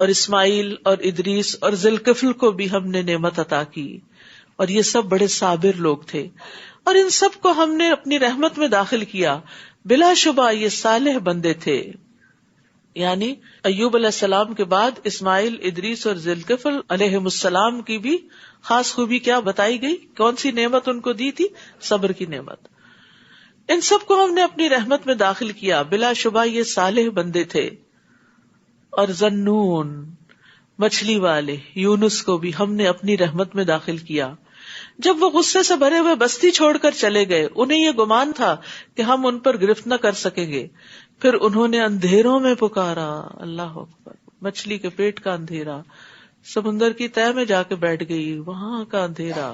اور اسماعیل اور ادریس اور ذوالکفل کو بھی ہم نے نعمت عطا کی، اور یہ سب بڑے صابر لوگ تھے، اور ان سب کو ہم نے اپنی رحمت میں داخل کیا، بلا شبہ یہ صالح بندے تھے. یعنی ایوب علیہ السلام کے بعد اسماعیل، ادریس اور ذوالکفل علیہم السلام کی بھی خاص خوبی کیا بتائی گئی؟ کون سی نعمت ان کو دی تھی؟ صبر کی نعمت. ان سب کو ہم نے اپنی رحمت میں داخل کیا، بلا شبہ یہ صالح بندے تھے. اور ذنون، مچھلی والے یونس کو بھی ہم نے اپنی رحمت میں داخل کیا. جب وہ غصے سے بھرے ہوئے بستی چھوڑ کر چلے گئے، انہیں یہ گمان تھا کہ ہم ان پر گرفت نہ کر سکیں گے، پھر انہوں نے اندھیروں میں پکارا. اللہ اکبر، مچھلی کے پیٹ کا اندھیرا، سمندر کی تہہ میں جا کے بیٹھ گئی، وہاں کا اندھیرا،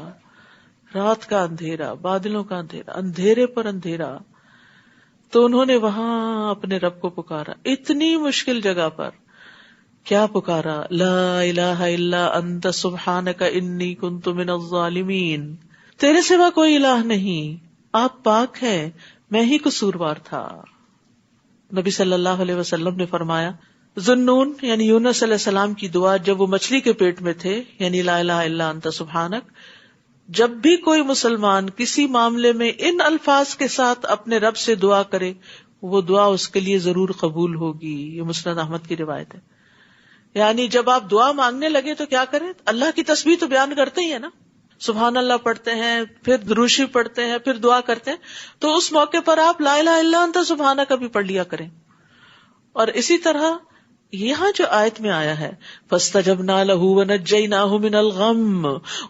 رات کا اندھیرا، بادلوں کا اندھیرا، اندھیرے پر اندھیرا. تو انہوں نے وہاں اپنے رب کو پکارا، اتنی مشکل جگہ پر. کیا پکارا؟ لا الہ الا انت سبحانک انی کنت من الظالمین، تیرے سوا کوئی الہ نہیں، آپ پاک ہیں، میں ہی قصوروار تھا. نبی صلی اللہ علیہ وسلم نے فرمایا، ذنون یعنی یونس علیہ السلام کی دعا جب وہ مچھلی کے پیٹ میں تھے، یعنی لا الہ الا انت سبحانک، جب بھی کوئی مسلمان کسی معاملے میں ان الفاظ کے ساتھ اپنے رب سے دعا کرے، وہ دعا اس کے لیے ضرور قبول ہوگی. یہ مسند احمد کی روایت ہے. یعنی جب آپ دعا مانگنے لگے تو کیا کریں؟ اللہ کی تسبیح تو بیان کرتے ہی ہیں نا، سبحان اللہ پڑھتے ہیں، پھر دروشی پڑھتے ہیں، پھر دعا کرتے ہیں، تو اس موقع پر آپ لا الہ الا انت سبحانک بھی پڑھ لیا کریں. اور اسی طرح یہاں جو آیت میں آیا ہے فَاسْتَجَبْنَا لَهُ وَنَجَّيْنَاهُ مِنَ الْغَمِّ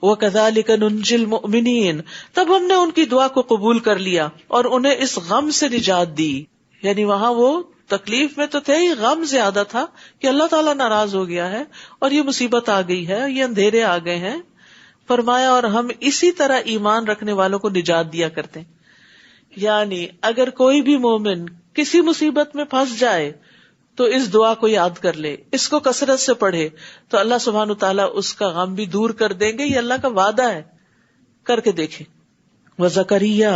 وَكَذَلِكَ نُنْجِي الْمُؤْمِنِينَ، تب ہم نے ان کی دعا کو قبول کر لیا اور انہیں اس غم سے نجات دی. یعنی وہاں وہ تکلیف میں تو تھے ہی، غم زیادہ تھا کہ اللہ تعالیٰ ناراض ہو گیا ہے اور یہ مصیبت آ گئی ہے، یہ اندھیرے آ گئے ہیں. فرمایا اور ہم اسی طرح ایمان رکھنے والوں کو نجات دیا کرتے ہیں. یعنی اگر کوئی بھی مومن کسی مصیبت میں پھنس جائے تو اس دعا کو یاد کر لے، اس کو کثرت سے پڑھے، تو اللہ سبحانہ وتعالیٰ اس کا غم بھی دور کر دیں گے. یہ اللہ کا وعدہ ہے، کر کے دیکھیں. وزکریا،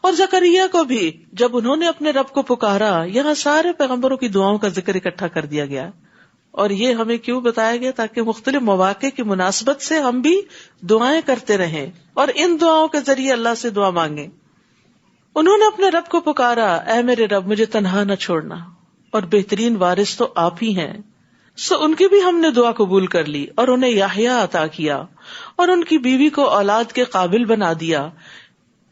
اور زکریا کو بھی جب انہوں نے اپنے رب کو پکارا، یہاں سارے پیغمبروں کی دعاؤں کا ذکر اکٹھا کر دیا گیا. اور یہ ہمیں کیوں بتایا گیا؟ تاکہ مختلف مواقع کی مناسبت سے ہم بھی دعائیں کرتے رہیں اور ان دعاؤں کے ذریعے اللہ سے دعا مانگیں. انہوں نے اپنے رب کو پکارا، اے میرے رب مجھے تنہا نہ چھوڑنا، اور بہترین وارث تو آپ ہی ہیں. ان کی بھی ہم نے دعا قبول کر لی اور انہیں یحییٰ عطا کیا اور ان کی بیوی کو اولاد کے قابل بنا دیا.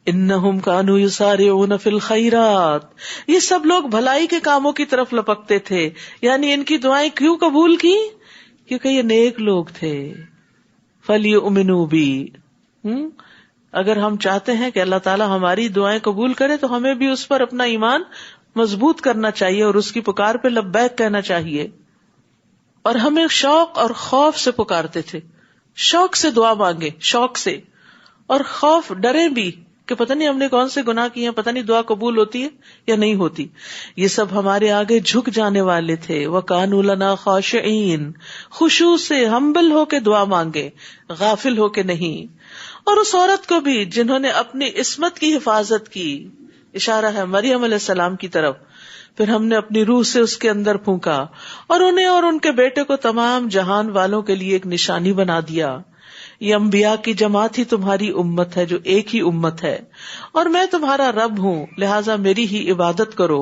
انہم کانوا یسارعون فی الخیرات، یہ سب لوگ بھلائی کے کاموں کی طرف لپکتے تھے. یعنی ان کی دعائیں کیوں قبول کی؟ کیونکہ یہ نیک لوگ تھے. فلیؤمنوا بی، اگر ہم چاہتے ہیں کہ اللہ تعالیٰ ہماری دعائیں قبول کرے تو ہمیں بھی اس پر اپنا ایمان مضبوط کرنا چاہیے اور اس کی پکار پہ لبیک کہنا چاہیے. اور ہمیں شوق اور خوف سے پکارتے تھے، شوق سے دعا مانگے، شوق سے، اور خوف ڈرے بھی کہ پتہ نہیں ہم نے کون سے گناہ کیے ہیں، پتہ نہیں دعا قبول ہوتی ہے یا نہیں ہوتی. یہ سب ہمارے آگے جھک جانے والے تھے. وَكَانُوا لَنَا خَاشِعِينَ، خشوع سے ہمبل ہو کے دعا مانگے، غافل ہو کے نہیں. اور اس عورت کو بھی جنہوں نے اپنی عصمت کی حفاظت کی، اشارہ ہے مریم علیہ السلام کی طرف، پھر ہم نے اپنی روح سے اس کے اندر پھونکا اور انہیں اور ان کے بیٹے کو تمام جہان والوں کے لیے ایک نشانی بنا دیا. یہ انبیاء کی جماعت ہی تمہاری امت ہے جو ایک ہی امت ہے، اور میں تمہارا رب ہوں، لہٰذا میری ہی عبادت کرو.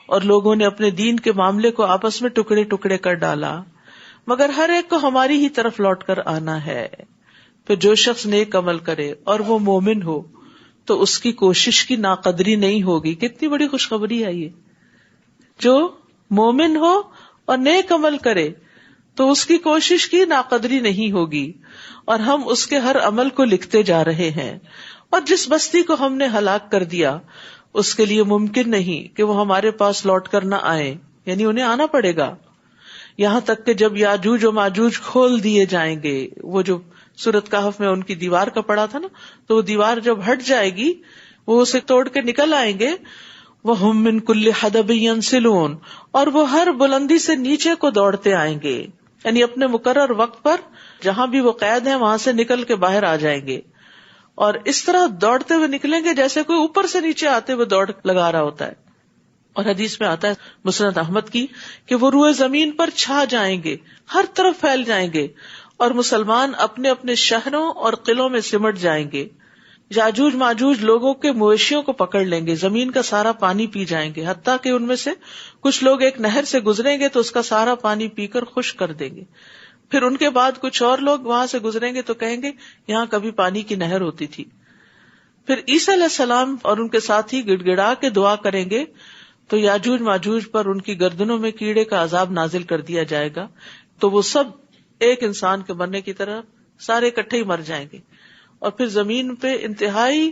اور لوگوں نے اپنے دین کے معاملے کو آپس میں ٹکڑے ٹکڑے کر ڈالا، مگر ہر ایک کو ہماری ہی طرف لوٹ کر آنا ہے. پھر جو شخص نیک عمل کرے اور وہ مومن ہو تو اس کی کوشش کی ناقدری نہیں ہوگی. کتنی بڑی خوشخبری ہے یہ. جو مومن ہو اور نیک عمل کرے تو اس کی کوشش کی ناقدری نہیں ہوگی، اور ہم اس کے ہر عمل کو لکھتے جا رہے ہیں. اور جس بستی کو ہم نے ہلاک کر دیا اس کے لیے ممکن نہیں کہ وہ ہمارے پاس لوٹ کر نہ آئے، یعنی انہیں آنا پڑے گا، یہاں تک کہ جب یاجوج و ماجوج کھول دیے جائیں گے. وہ جو سورۃ کہف میں ان کی دیوار کا پڑا تھا نا، تو وہ دیوار جب ہٹ جائے گی وہ اسے توڑ کے نکل آئیں گے. وَهُم مِّن كُلِّ حَدَبٍ يَنسِلُونَ، اور وہ ہر بلندی سے نیچے کو دوڑتے آئیں گے، یعنی اپنے مقرر وقت پر جہاں بھی وہ قید ہیں وہاں سے نکل کے باہر آ جائیں گے. اور اس طرح دوڑتے ہوئے نکلیں گے جیسے کوئی اوپر سے نیچے آتے ہوئے دوڑ لگا رہا ہوتا ہے. اور حدیث میں آتا ہے مسند احمد کی کہ وہ روئے زمین پر چھا جائیں گے، ہر طرف پھیل جائیں گے، اور مسلمان اپنے اپنے شہروں اور قلعوں میں سمٹ جائیں گے. یاجوج ماجوج لوگوں کے مویشیوں کو پکڑ لیں گے، زمین کا سارا پانی پی جائیں گے، حتیٰ کہ ان میں سے کچھ لوگ ایک نہر سے گزریں گے تو اس کا سارا پانی پی کر خشک کر دیں گے. پھر ان کے بعد کچھ اور لوگ وہاں سے گزریں گے تو کہیں گے یہاں کبھی پانی کی نہر ہوتی تھی. پھر عیسیٰ علیہ السلام اور ان کے ساتھی گڑ گڑا کے دعا کریں گے تو یاجوج ماجوج پر ان کی گردنوں میں کیڑے کا عذاب نازل کر دیا جائے گا، تو وہ سب ایک انسان کے مرنے کی طرح سارے اکٹھے ہی مر جائیں گے، اور پھر زمین پہ انتہائی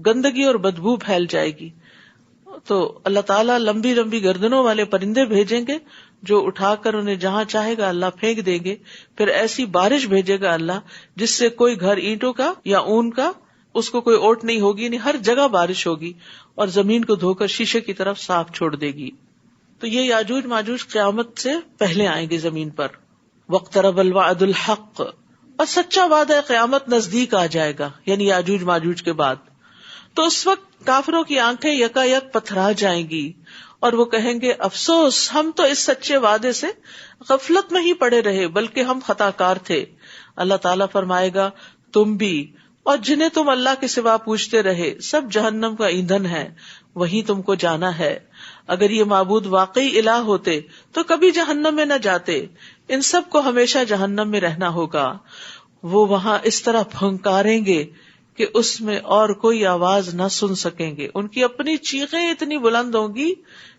گندگی اور بدبو پھیل جائے گی. تو اللہ تعالیٰ لمبی لمبی گردنوں والے پرندے بھیجیں گے جو اٹھا کر انہیں جہاں چاہے گا اللہ پھینک دیں گے. پھر ایسی بارش بھیجے گا اللہ جس سے کوئی گھر اینٹوں کا یا اون کا اس کو کوئی اوٹ نہیں ہوگی، یعنی ہر جگہ بارش ہوگی اور زمین کو دھو کر شیشے کی طرف صاف چھوڑ دے گی. تو یہ یاجوج ماجوج قیامت سے پہلے آئیں گے زمین پر. واقترب الوعد الحق، اور سچا وعدہ قیامت نزدیک آ جائے گا، یعنی یاجوج ماجوج کے بعد. تو اس وقت کافروں کی آنکھیں یکا یک پتھرا جائیں گی اور وہ کہیں گے افسوس، ہم تو اس سچے وعدے سے غفلت میں ہی پڑے رہے بلکہ ہم خطا کار تھے. اللہ تعالیٰ فرمائے گا تم بھی اور جنہیں تم اللہ کے سوا پوچھتے رہے سب جہنم کا ایندھن ہے، وہی تم کو جانا ہے. اگر یہ معبود واقعی الہ ہوتے تو کبھی جہنم میں نہ جاتے، ان سب کو ہمیشہ جہنم میں رہنا ہوگا. وہ وہاں اس طرح پھنکاریں گے کہ اس میں اور کوئی آواز نہ سن سکیں گے. ان کی اپنی چیخیں اتنی بلند ہوں گی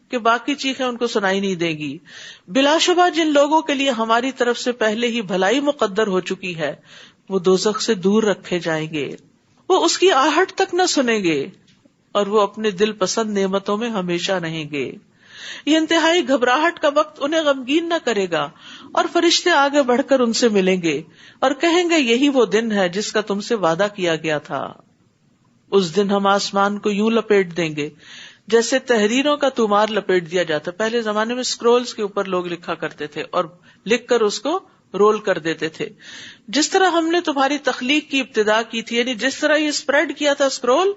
کہ باقی چیخیں ان کو سنائی نہیں دیں گی. بلا شبہ جن لوگوں کے لیے ہماری طرف سے پہلے ہی بھلائی مقدر ہو چکی ہے وہ دوزخ سے دور رکھے جائیں گے، وہ اس کی آہٹ تک نہ سنیں گے اور وہ اپنے دل پسند نعمتوں میں ہمیشہ رہیں گے. یہ انتہائی گھبراہٹ کا وقت انہیں غمگین نہ کرے گا، اور فرشتے آگے بڑھ کر ان سے ملیں گے اور کہیں گے یہی وہ دن ہے جس کا تم سے وعدہ کیا گیا تھا. اس دن ہم آسمان کو یوں لپیٹ دیں گے جیسے تحریروں کا تومار لپیٹ دیا جاتا. پہلے زمانے میں اسکرولز کے اوپر لوگ لکھا کرتے تھے اور لکھ کر اس کو رول کر دیتے تھے. جس طرح ہم نے تمہاری تخلیق کی ابتدا کی تھی، یعنی جس طرح یہ اسپریڈ کیا تھا اسکرول،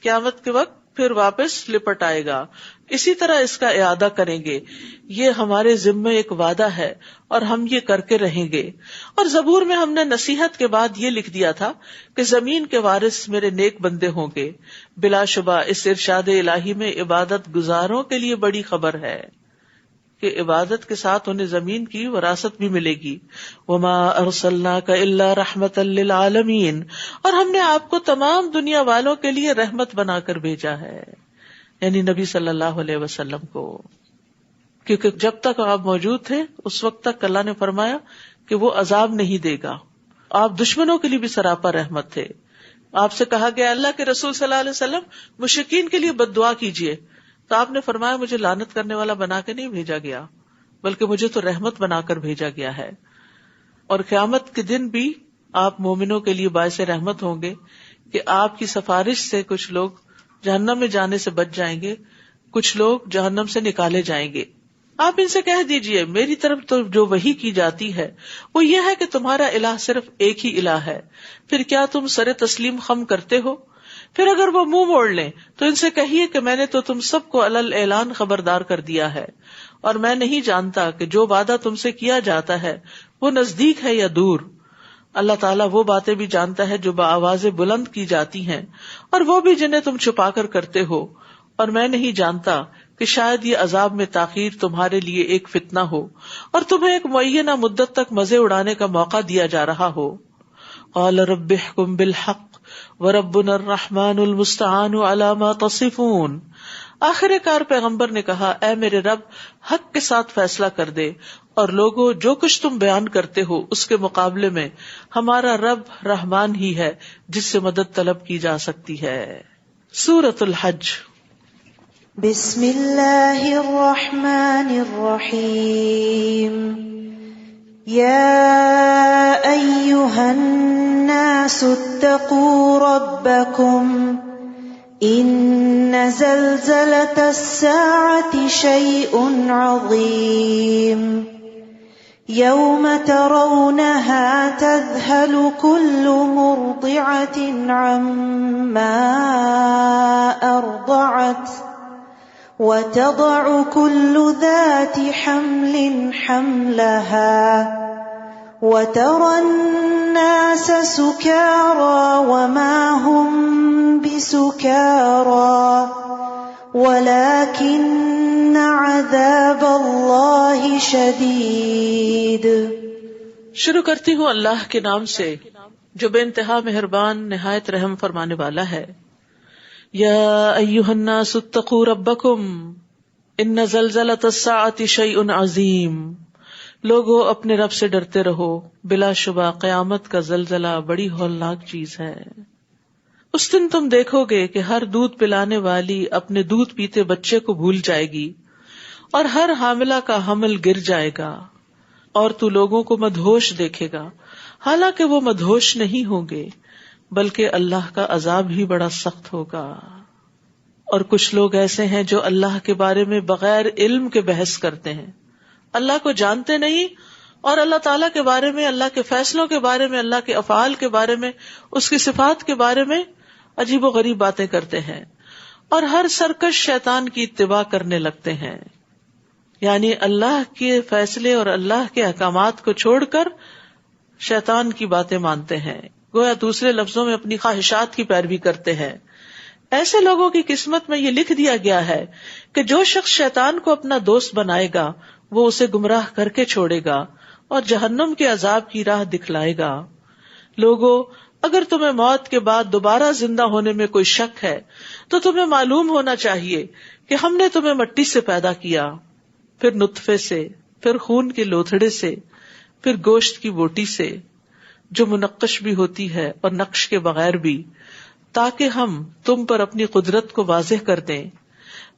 قیامت کے وقت پھر واپس لپٹ آئے گا، اسی طرح اس کا اعادہ کریں گے. یہ ہمارے ذمے ایک وعدہ ہے اور ہم یہ کر کے رہیں گے. اور زبور میں ہم نے نصیحت کے بعد یہ لکھ دیا تھا کہ زمین کے وارث میرے نیک بندے ہوں گے. بلا شبہ اس ارشاد الہی میں عبادت گزاروں کے لیے بڑی خبر ہے کہ عبادت کے ساتھ انہیں زمین کی وراثت بھی ملے گی. وما ارسلناک الا رحمتا للعالمین، اور ہم نے آپ کو تمام دنیا والوں کے لیے رحمت بنا کر بھیجا ہے، یعنی نبی صلی اللہ علیہ وسلم کو. کیونکہ جب تک آپ موجود تھے اس وقت تک اللہ نے فرمایا کہ وہ عذاب نہیں دے گا. آپ دشمنوں کے لیے بھی سراپا رحمت تھے. آپ سے کہا گیا اللہ کے رسول صلی اللہ علیہ وسلم مشرکین کے لیے بد دعا کیجیے، تو آپ نے فرمایا مجھے لعنت کرنے والا بنا کے نہیں بھیجا گیا بلکہ مجھے تو رحمت بنا کر بھیجا گیا ہے. اور قیامت کے دن بھی آپ مومنوں کے لیے باعث رحمت ہوں گے کہ آپ کی سفارش سے کچھ لوگ جہنم میں جانے سے بچ جائیں گے، کچھ لوگ جہنم سے نکالے جائیں گے. آپ ان سے کہہ دیجئے میری طرف تو جو وحی کی جاتی ہے وہ یہ ہے کہ تمہارا الہ صرف ایک ہی الہ ہے، پھر کیا تم سر تسلیم خم کرتے ہو؟ پھر اگر وہ منہ موڑ لیں تو ان سے کہیے کہ میں نے تو تم سب کو علل اعلان خبردار کر دیا ہے، اور میں نہیں جانتا کہ جو وعدہ تم سے کیا جاتا ہے وہ نزدیک ہے یا دور. اللہ تعالیٰ وہ باتیں بھی جانتا ہے جو بآواز بلند کی جاتی ہیں اور وہ بھی جنہیں تم چھپا کر کرتے ہو. اور میں نہیں جانتا کہ شاید یہ عذاب میں تاخیر تمہارے لیے ایک فتنہ ہو اور تمہیں ایک معینہ مدت تک مزے اڑانے کا موقع دیا جا رہا ہو. قال رب احکم بالحق وربنا الرحمن المستعان علی ما تصفون. آخر کار پیغمبر نے کہا اے میرے رب حق کے ساتھ فیصلہ کر دے، اور لوگوں جو کچھ تم بیان کرتے ہو اس کے مقابلے میں ہمارا رب رحمان ہی ہے جس سے مدد طلب کی جا سکتی ہے. سورۃ الحج. بسم اللہ الرحمن الرحیم. یا ایہا الناس اتقوا ربکم ان زلزلۃ الساعۃ شیء عظیم یوم ترونها تذہل کل مرضعۃ عما ارضعت وَتَضَعُ كُلُّ ذَاتِ حَمْلٍ حَمْلَهَا وَتَرَى النَّاسَ سُكَارَى وَمَا هُمْ بِسُكَارَى وَلَكِنَّ عَذَابَ اللَّهِ شَدِيدٌ۔ شروع کرتی ہوں اللہ کے نام سے جو بے انتہا مہربان نہایت رحم فرمانے والا ہے۔ یا ایھا الناس اتقوا ربکم ان زلزلۃ الساعۃ شیء عظیم، لوگو اپنے رب سے ڈرتے رہو، بلا شبہ قیامت کا زلزلہ بڑی ہولناک چیز ہے۔ اس دن تم دیکھو گے کہ ہر دودھ پلانے والی اپنے دودھ پیتے بچے کو بھول جائے گی اور ہر حاملہ کا حمل گر جائے گا، اور تو لوگوں کو مدہوش دیکھے گا حالانکہ وہ مدہوش نہیں ہوں گے، بلکہ اللہ کا عذاب ہی بڑا سخت ہوگا۔ اور کچھ لوگ ایسے ہیں جو اللہ کے بارے میں بغیر علم کے بحث کرتے ہیں، اللہ کو جانتے نہیں، اور اللہ تعالیٰ کے بارے میں، اللہ کے فیصلوں کے بارے میں، اللہ کے افعال کے بارے میں، اس کی صفات کے بارے میں عجیب و غریب باتیں کرتے ہیں، اور ہر سرکش شیطان کی اتباع کرنے لگتے ہیں، یعنی اللہ کے فیصلے اور اللہ کے احکامات کو چھوڑ کر شیطان کی باتیں مانتے ہیں، گویا دوسرے لفظوں میں اپنی خواہشات کی پیروی کرتے ہیں۔ ایسے لوگوں کی قسمت میں یہ لکھ دیا گیا ہے کہ جو شخص شیطان کو اپنا دوست بنائے گا وہ اسے گمراہ کر کے چھوڑے گا اور جہنم کے عذاب کی راہ دکھلائے گا۔ لوگو، اگر تمہیں موت کے بعد دوبارہ زندہ ہونے میں کوئی شک ہے تو تمہیں معلوم ہونا چاہیے کہ ہم نے تمہیں مٹی سے پیدا کیا، پھر نطفے سے، پھر خون کے لوتھڑے سے، پھر گوشت کی بوٹی سے جو منقش بھی ہوتی ہے اور نقش کے بغیر بھی، تاکہ ہم تم پر اپنی قدرت کو واضح کر دیں۔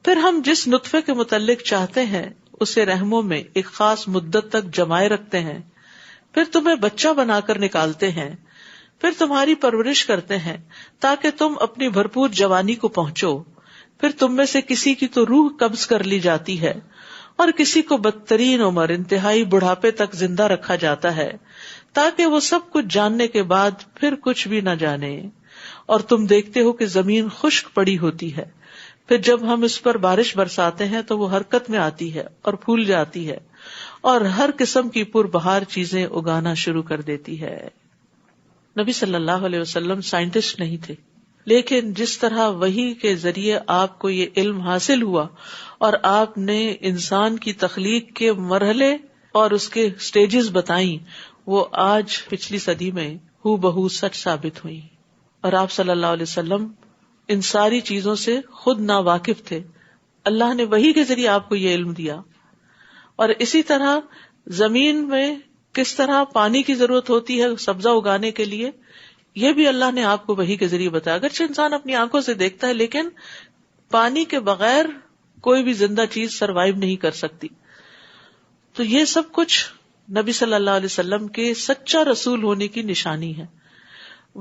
پھر ہم جس نطفے کے متعلق چاہتے ہیں اسے رحموں میں ایک خاص مدت تک جمائے رکھتے ہیں، پھر تمہیں بچہ بنا کر نکالتے ہیں، پھر تمہاری پرورش کرتے ہیں تاکہ تم اپنی بھرپور جوانی کو پہنچو، پھر تم میں سے کسی کی تو روح قبض کر لی جاتی ہے اور کسی کو بدترین عمر انتہائی بڑھاپے تک زندہ رکھا جاتا ہے، تاکہ وہ سب کچھ جاننے کے بعد پھر کچھ بھی نہ جانے۔ اور تم دیکھتے ہو کہ زمین خشک پڑی ہوتی ہے، پھر جب ہم اس پر بارش برساتے ہیں تو وہ حرکت میں آتی ہے اور پھول جاتی ہے اور ہر قسم کی پربہار چیزیں اگانا شروع کر دیتی ہے۔ نبی صلی اللہ علیہ وسلم سائنٹسٹ نہیں تھے، لیکن جس طرح وحی کے ذریعے آپ کو یہ علم حاصل ہوا اور آپ نے انسان کی تخلیق کے مرحلے اور اس کے سٹیجز بتائیں، وہ آج پچھلی صدی میں ہو بہو سچ ثابت ہوئی۔ اور آپ صلی اللہ علیہ وسلم ان ساری چیزوں سے خود ناواقف تھے، اللہ نے وحی کے ذریعے آپ کو یہ علم دیا۔ اور اسی طرح زمین میں کس طرح پانی کی ضرورت ہوتی ہے سبزہ اگانے کے لیے، یہ بھی اللہ نے آپ کو وحی کے ذریعے بتایا۔ اگرچہ انسان اپنی آنکھوں سے دیکھتا ہے لیکن پانی کے بغیر کوئی بھی زندہ چیز سروائیو نہیں کر سکتی۔ تو یہ سب کچھ نبی صلی اللہ علیہ وسلم کے سچا رسول ہونے کی نشانی ہے۔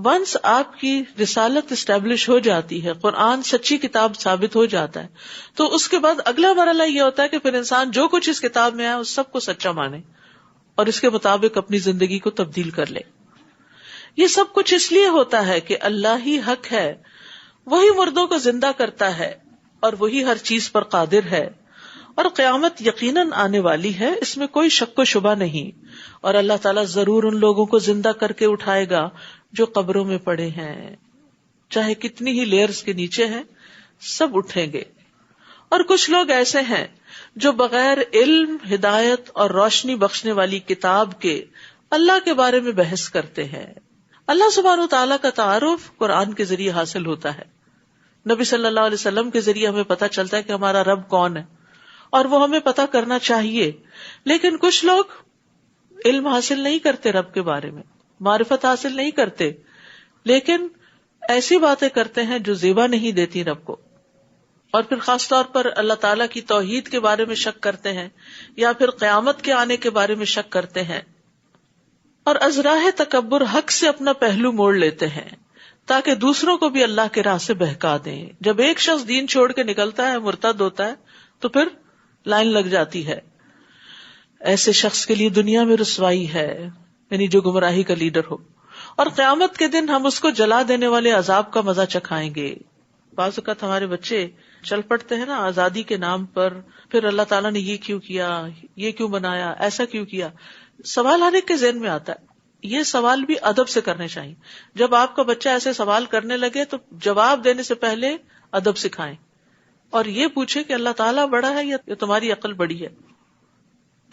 ونس آپ کی رسالت اسٹیبلش ہو جاتی ہے، قرآن سچی کتاب ثابت ہو جاتا ہے، تو اس کے بعد اگلا مرحلہ یہ ہوتا ہے کہ پھر انسان جو کچھ اس کتاب میں آیا اس سب کو سچا مانے اور اس کے مطابق اپنی زندگی کو تبدیل کر لے۔ یہ سب کچھ اس لیے ہوتا ہے کہ اللہ ہی حق ہے، وہی مردوں کو زندہ کرتا ہے اور وہی ہر چیز پر قادر ہے، اور قیامت یقیناً آنے والی ہے، اس میں کوئی شک و شبہ نہیں، اور اللہ تعالیٰ ضرور ان لوگوں کو زندہ کر کے اٹھائے گا جو قبروں میں پڑے ہیں، چاہے کتنی ہی لیئرز کے نیچے ہیں، سب اٹھیں گے۔ اور کچھ لوگ ایسے ہیں جو بغیر علم، ہدایت اور روشنی بخشنے والی کتاب کے اللہ کے بارے میں بحث کرتے ہیں۔ اللہ سبحانہ و تعالیٰ کا تعارف قرآن کے ذریعے حاصل ہوتا ہے، نبی صلی اللہ علیہ وسلم کے ذریعے ہمیں پتہ چلتا ہے کہ ہمارا رب کون ہے، اور وہ ہمیں پتہ کرنا چاہیے۔ لیکن کچھ لوگ علم حاصل نہیں کرتے، رب کے بارے میں معرفت حاصل نہیں کرتے، لیکن ایسی باتیں کرتے ہیں جو زیبا نہیں دیتی رب کو، اور پھر خاص طور پر اللہ تعالیٰ کی توحید کے بارے میں شک کرتے ہیں، یا پھر قیامت کے آنے کے بارے میں شک کرتے ہیں، اور از راہ تکبر حق سے اپنا پہلو موڑ لیتے ہیں تاکہ دوسروں کو بھی اللہ کے راہ سے بہکا دیں۔ جب ایک شخص دین چھوڑ کے نکلتا ہے، مرتد ہوتا ہے، تو پھر لائن لگ جاتی ہے۔ ایسے شخص کے لیے دنیا میں رسوائی ہے، یعنی جو گمراہی کا لیڈر ہو، اور قیامت کے دن ہم اس کو جلا دینے والے عذاب کا مزہ چکھائیں گے۔ بعض اوقات ہمارے بچے چل پڑتے ہیں نا آزادی کے نام پر، پھر اللہ تعالیٰ نے یہ کیوں کیا، یہ کیوں بنایا، ایسا کیوں کیا، سوال ہر ایک کے ذہن میں آتا ہے. یہ سوال بھی ادب سے کرنے چاہیے. جب آپ کا بچہ ایسے سوال کرنے لگے تو جواب دینے سے پہلے ادب سکھائیں اور یہ پوچھے کہ اللہ تعالیٰ بڑا ہے یا تمہاری عقل بڑی ہے؟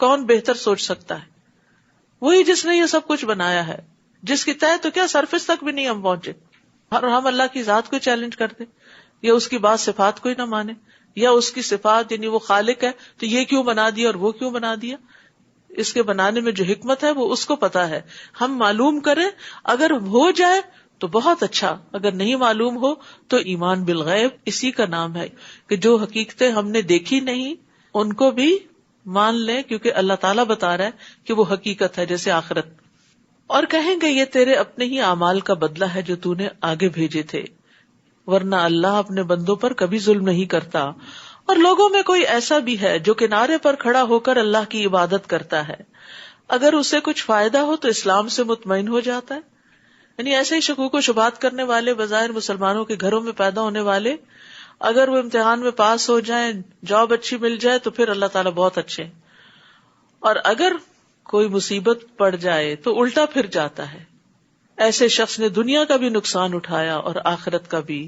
کون بہتر سوچ سکتا ہے؟ وہی جس نے یہ سب کچھ بنایا ہے، جس کی طے تو کیا سرفس تک بھی نہیں ہم پہنچے، اور ہم اللہ کی ذات کو چیلنج کرتے یا اس کی بات صفات کو ہی نہ مانے، یا اس کی صفات یعنی وہ خالق ہے تو یہ کیوں بنا دیا اور وہ کیوں بنا دیا. اس کے بنانے میں جو حکمت ہے وہ اس کو پتا ہے، ہم معلوم کریں. اگر ہو جائے تو بہت اچھا، اگر نہیں معلوم ہو تو ایمان بالغیب اسی کا نام ہے کہ جو حقیقتیں ہم نے دیکھی نہیں ان کو بھی مان لیں، کیونکہ اللہ تعالیٰ بتا رہا ہے کہ وہ حقیقت ہے، جیسے آخرت. اور کہیں گے یہ تیرے اپنے ہی اعمال کا بدلہ ہے جو تو نے آگے بھیجے تھے، ورنہ اللہ اپنے بندوں پر کبھی ظلم نہیں کرتا. اور لوگوں میں کوئی ایسا بھی ہے جو کنارے پر کھڑا ہو کر اللہ کی عبادت کرتا ہے، اگر اسے کچھ فائدہ ہو تو اسلام سے مطمئن ہو جاتا ہے. یعنی ایسے ہی شکوک و شبہات کرنے والے بظاہر مسلمانوں کے گھروں میں پیدا ہونے والے، اگر وہ امتحان میں پاس ہو جائیں، جاب اچھی مل جائے تو پھر اللہ تعالیٰ بہت اچھے، اور اگر کوئی مصیبت پڑ جائے تو الٹا پھر جاتا ہے. ایسے شخص نے دنیا کا بھی نقصان اٹھایا اور آخرت کا بھی،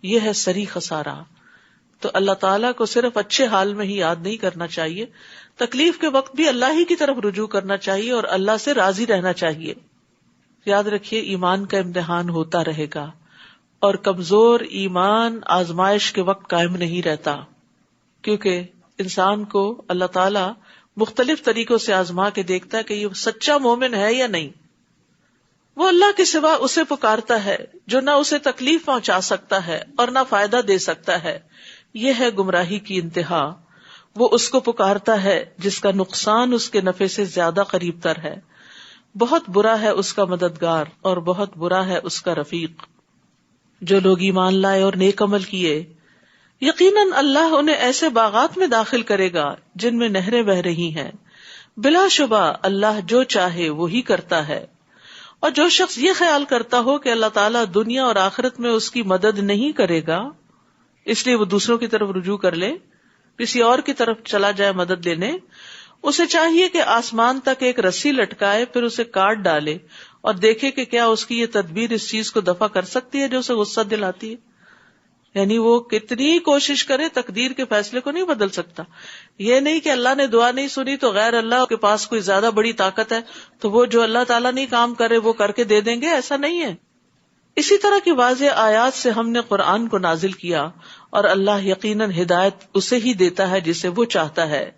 یہ ہے سری خسارہ. تو اللہ تعالیٰ کو صرف اچھے حال میں ہی یاد نہیں کرنا چاہیے، تکلیف کے وقت بھی اللہ ہی کی طرف رجوع کرنا چاہیے اور اللہ سے راضی رہنا چاہیے. یاد رکھیے ایمان کا امتحان ہوتا رہے گا، اور کمزور ایمان آزمائش کے وقت قائم نہیں رہتا، کیونکہ انسان کو اللہ تعالیٰ مختلف طریقوں سے آزما کے دیکھتا ہے کہ یہ سچا مومن ہے یا نہیں. وہ اللہ کے سوا اسے پکارتا ہے جو نہ اسے تکلیف پہنچا سکتا ہے اور نہ فائدہ دے سکتا ہے، یہ ہے گمراہی کی انتہا. وہ اس کو پکارتا ہے جس کا نقصان اس کے نفع سے زیادہ قریب تر ہے، بہت برا ہے اس کا مددگار اور بہت برا ہے اس کا رفیق. جو لوگ ایمان لائے اور نیک عمل کیے، یقیناً اللہ انہیں ایسے باغات میں داخل کرے گا جن میں نہریں بہ رہی ہیں. بلا شبہ اللہ جو چاہے وہی کرتا ہے. اور جو شخص یہ خیال کرتا ہو کہ اللہ تعالیٰ دنیا اور آخرت میں اس کی مدد نہیں کرے گا، اس لیے وہ دوسروں کی طرف رجوع کر لے، کسی اور کی طرف چلا جائے مدد لینے، اسے چاہیے کہ آسمان تک ایک رسی لٹکائے، پھر اسے کاٹ ڈالے اور دیکھے کہ کیا اس کی یہ تدبیر اس چیز کو دفع کر سکتی ہے جو اسے غصہ دلاتی ہے. یعنی وہ کتنی کوشش کرے تقدیر کے فیصلے کو نہیں بدل سکتا. یہ نہیں کہ اللہ نے دعا نہیں سنی تو غیر اللہ کے پاس کوئی زیادہ بڑی طاقت ہے تو وہ جو اللہ تعالیٰ نہیں کام کرے وہ کر کے دے دیں گے، ایسا نہیں ہے. اسی طرح کی واضح آیات سے ہم نے قرآن کو نازل کیا، اور اللہ یقیناً ہدایت اسے ہی دیتا ہے جسے وہ چاہتا ہے.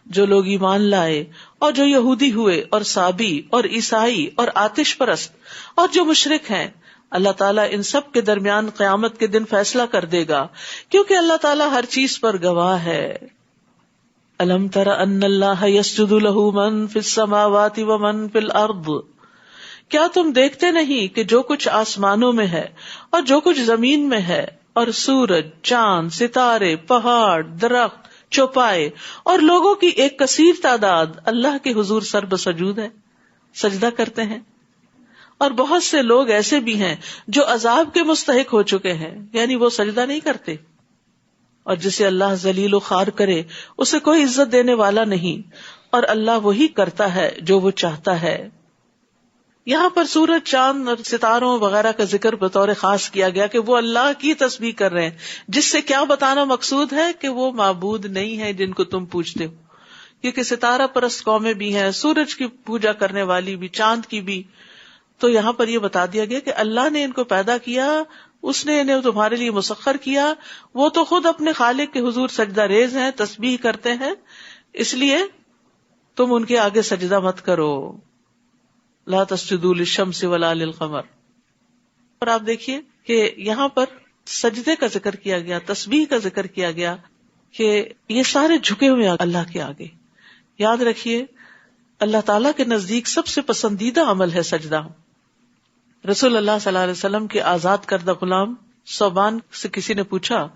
جو لوگ ایمان لائے اور جو یہودی ہوئے اور صابی اور عیسائی اور آتش پرست اور جو مشرک ہیں، اللہ تعالیٰ ان سب کے درمیان قیامت کے دن فیصلہ کر دے گا، کیونکہ اللہ تعالیٰ ہر چیز پر گواہ ہے. الم تر ان اللہ یسجد لہ من فی السماوات ومن فی الارض، کیا تم دیکھتے نہیں کہ جو کچھ آسمانوں میں ہے اور جو کچھ زمین میں ہے، اور سورج، چاند، ستارے، پہاڑ، درخت، چوپائے اور لوگوں کی ایک کثیر تعداد اللہ کے حضور سر بسجود ہے، سجدہ کرتے ہیں. اور بہت سے لوگ ایسے بھی ہیں جو عذاب کے مستحق ہو چکے ہیں، یعنی وہ سجدہ نہیں کرتے. اور جسے اللہ ذلیل و خوار کرے اسے کوئی عزت دینے والا نہیں، اور اللہ وہی کرتا ہے جو وہ چاہتا ہے. یہاں پر سورج، چاند اور ستاروں وغیرہ کا ذکر بطور خاص کیا گیا کہ وہ اللہ کی تسبیح کر رہے ہیں، جس سے کیا بتانا مقصود ہے کہ وہ معبود نہیں ہے جن کو تم پوجتے ہو. کیونکہ ستارہ پرست قومیں بھی ہیں، سورج کی پوجا کرنے والی بھی، چاند کی بھی. تو یہاں پر یہ بتا دیا گیا کہ اللہ نے ان کو پیدا کیا، اس نے انہیں تمہارے لیے مسخر کیا، وہ تو خود اپنے خالق کے حضور سجدہ ریز ہیں، تسبیح کرتے ہیں، اس لیے تم ان کے آگے سجدہ مت کرو. لا تسجدوا للشمس ولا للقمر. اور آپ دیکھیے کہ یہاں پر سجدے کا ذکر کیا گیا، تسبیح کا ذکر کیا گیا، کہ یہ سارے جھکے ہوئے اللہ کے آگے. یاد رکھیے اللہ تعالیٰ کے نزدیک سب سے پسندیدہ عمل ہے سجدہ. رسول اللہ صلی اللہ علیہ وسلم کے آزاد کردہ غلام صوبان سے کسی نے پوچھا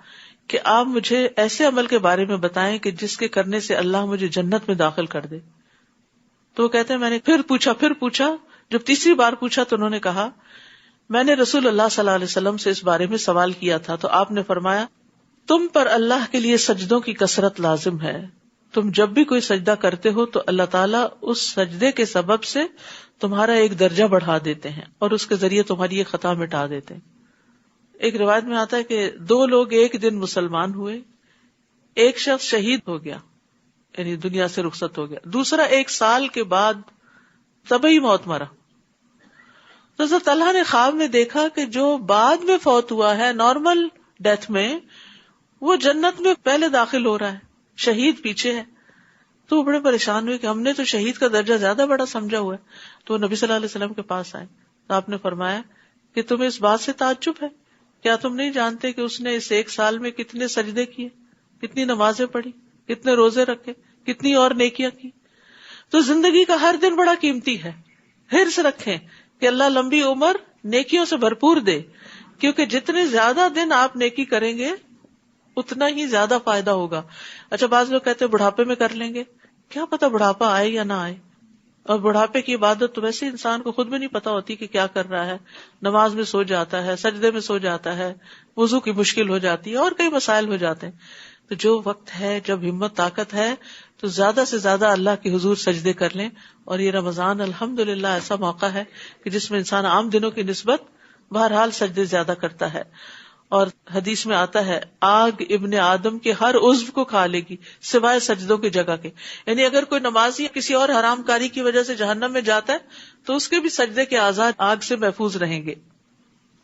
کہ آپ مجھے ایسے عمل کے بارے میں بتائیں کہ جس کے کرنے سے اللہ مجھے جنت میں داخل کر دے. تو وہ کہتے ہیں میں نے پھر پوچھا، جب تیسری بار پوچھا تو انہوں نے کہا میں نے رسول اللہ صلی اللہ علیہ وسلم سے اس بارے میں سوال کیا تھا تو آپ نے فرمایا تم پر اللہ کے لیے سجدوں کی کثرت لازم ہے. تم جب بھی کوئی سجدہ کرتے ہو تو اللہ تعالیٰ اس سجدے کے سبب سے تمہارا ایک درجہ بڑھا دیتے ہیں اور اس کے ذریعے تمہاری ایک خطا مٹا دیتے ہیں. ایک روایت میں آتا ہے کہ 2 لوگ ایک دن مسلمان ہوئے، ایک شخص شہید ہو گیا یعنی دنیا سے رخصت ہو گیا، دوسرا 1 سال کے بعد طبعی موت مرا. تو حضرت طلحہ نے خواب میں دیکھا کہ جو بعد میں فوت ہوا ہے نارمل ڈیتھ میں، وہ جنت میں پہلے داخل ہو رہا ہے، شہید پیچھے ہے. تو وہ بڑے پریشان ہوئے کہ ہم نے تو شہید کا درجہ زیادہ بڑا سمجھا ہوا ہے. تو وہ نبی صلی اللہ علیہ وسلم کے پاس آئے تو آپ نے فرمایا کہ تمہیں اس بات سے تعجب ہے، کیا تم نہیں جانتے کہ اس نے اس 1 سال میں کتنے سجدے کیے، کتنی نمازیں پڑھی، کتنے روزے رکھے، کتنی اور نیکیاں کی. تو زندگی کا ہر دن بڑا قیمتی ہے. حرص رکھیں کہ اللہ لمبی عمر نیکیوں سے بھرپور دے، کیونکہ جتنے زیادہ دن آپ نیکی کریں گے اتنا ہی زیادہ فائدہ ہوگا. اچھا بعض لوگ کہتے ہیں بڑھاپے میں کر لیں گے، کیا پتا بڑھاپا آئے یا نہ آئے. اور بڑھاپے کی عبادت تو ویسے انسان کو خود بھی نہیں پتا ہوتی کہ کیا کر رہا ہے. نماز میں سو جاتا ہے، سجدے میں سو جاتا ہے، وضو کی مشکل ہو جاتی ہے اور کئی مسائل ہو جاتے ہیں. تو جو وقت ہے جب ہمت طاقت ہے تو زیادہ سے زیادہ اللہ کے حضور سجدے کر لیں. اور یہ رمضان الحمدللہ ایسا موقع ہے کہ جس میں انسان عام دنوں کی نسبت بہرحال سجدے زیادہ کرتا ہے. اور حدیث میں آتا ہے آگ ابن آدم کے ہر عضو کو کھا لے گی سوائے سجدوں کی جگہ کے. یعنی اگر کوئی نمازی کسی اور حرام کاری کی وجہ سے جہنم میں جاتا ہے تو اس کے بھی سجدے کے اعضاء آگ سے محفوظ رہیں گے.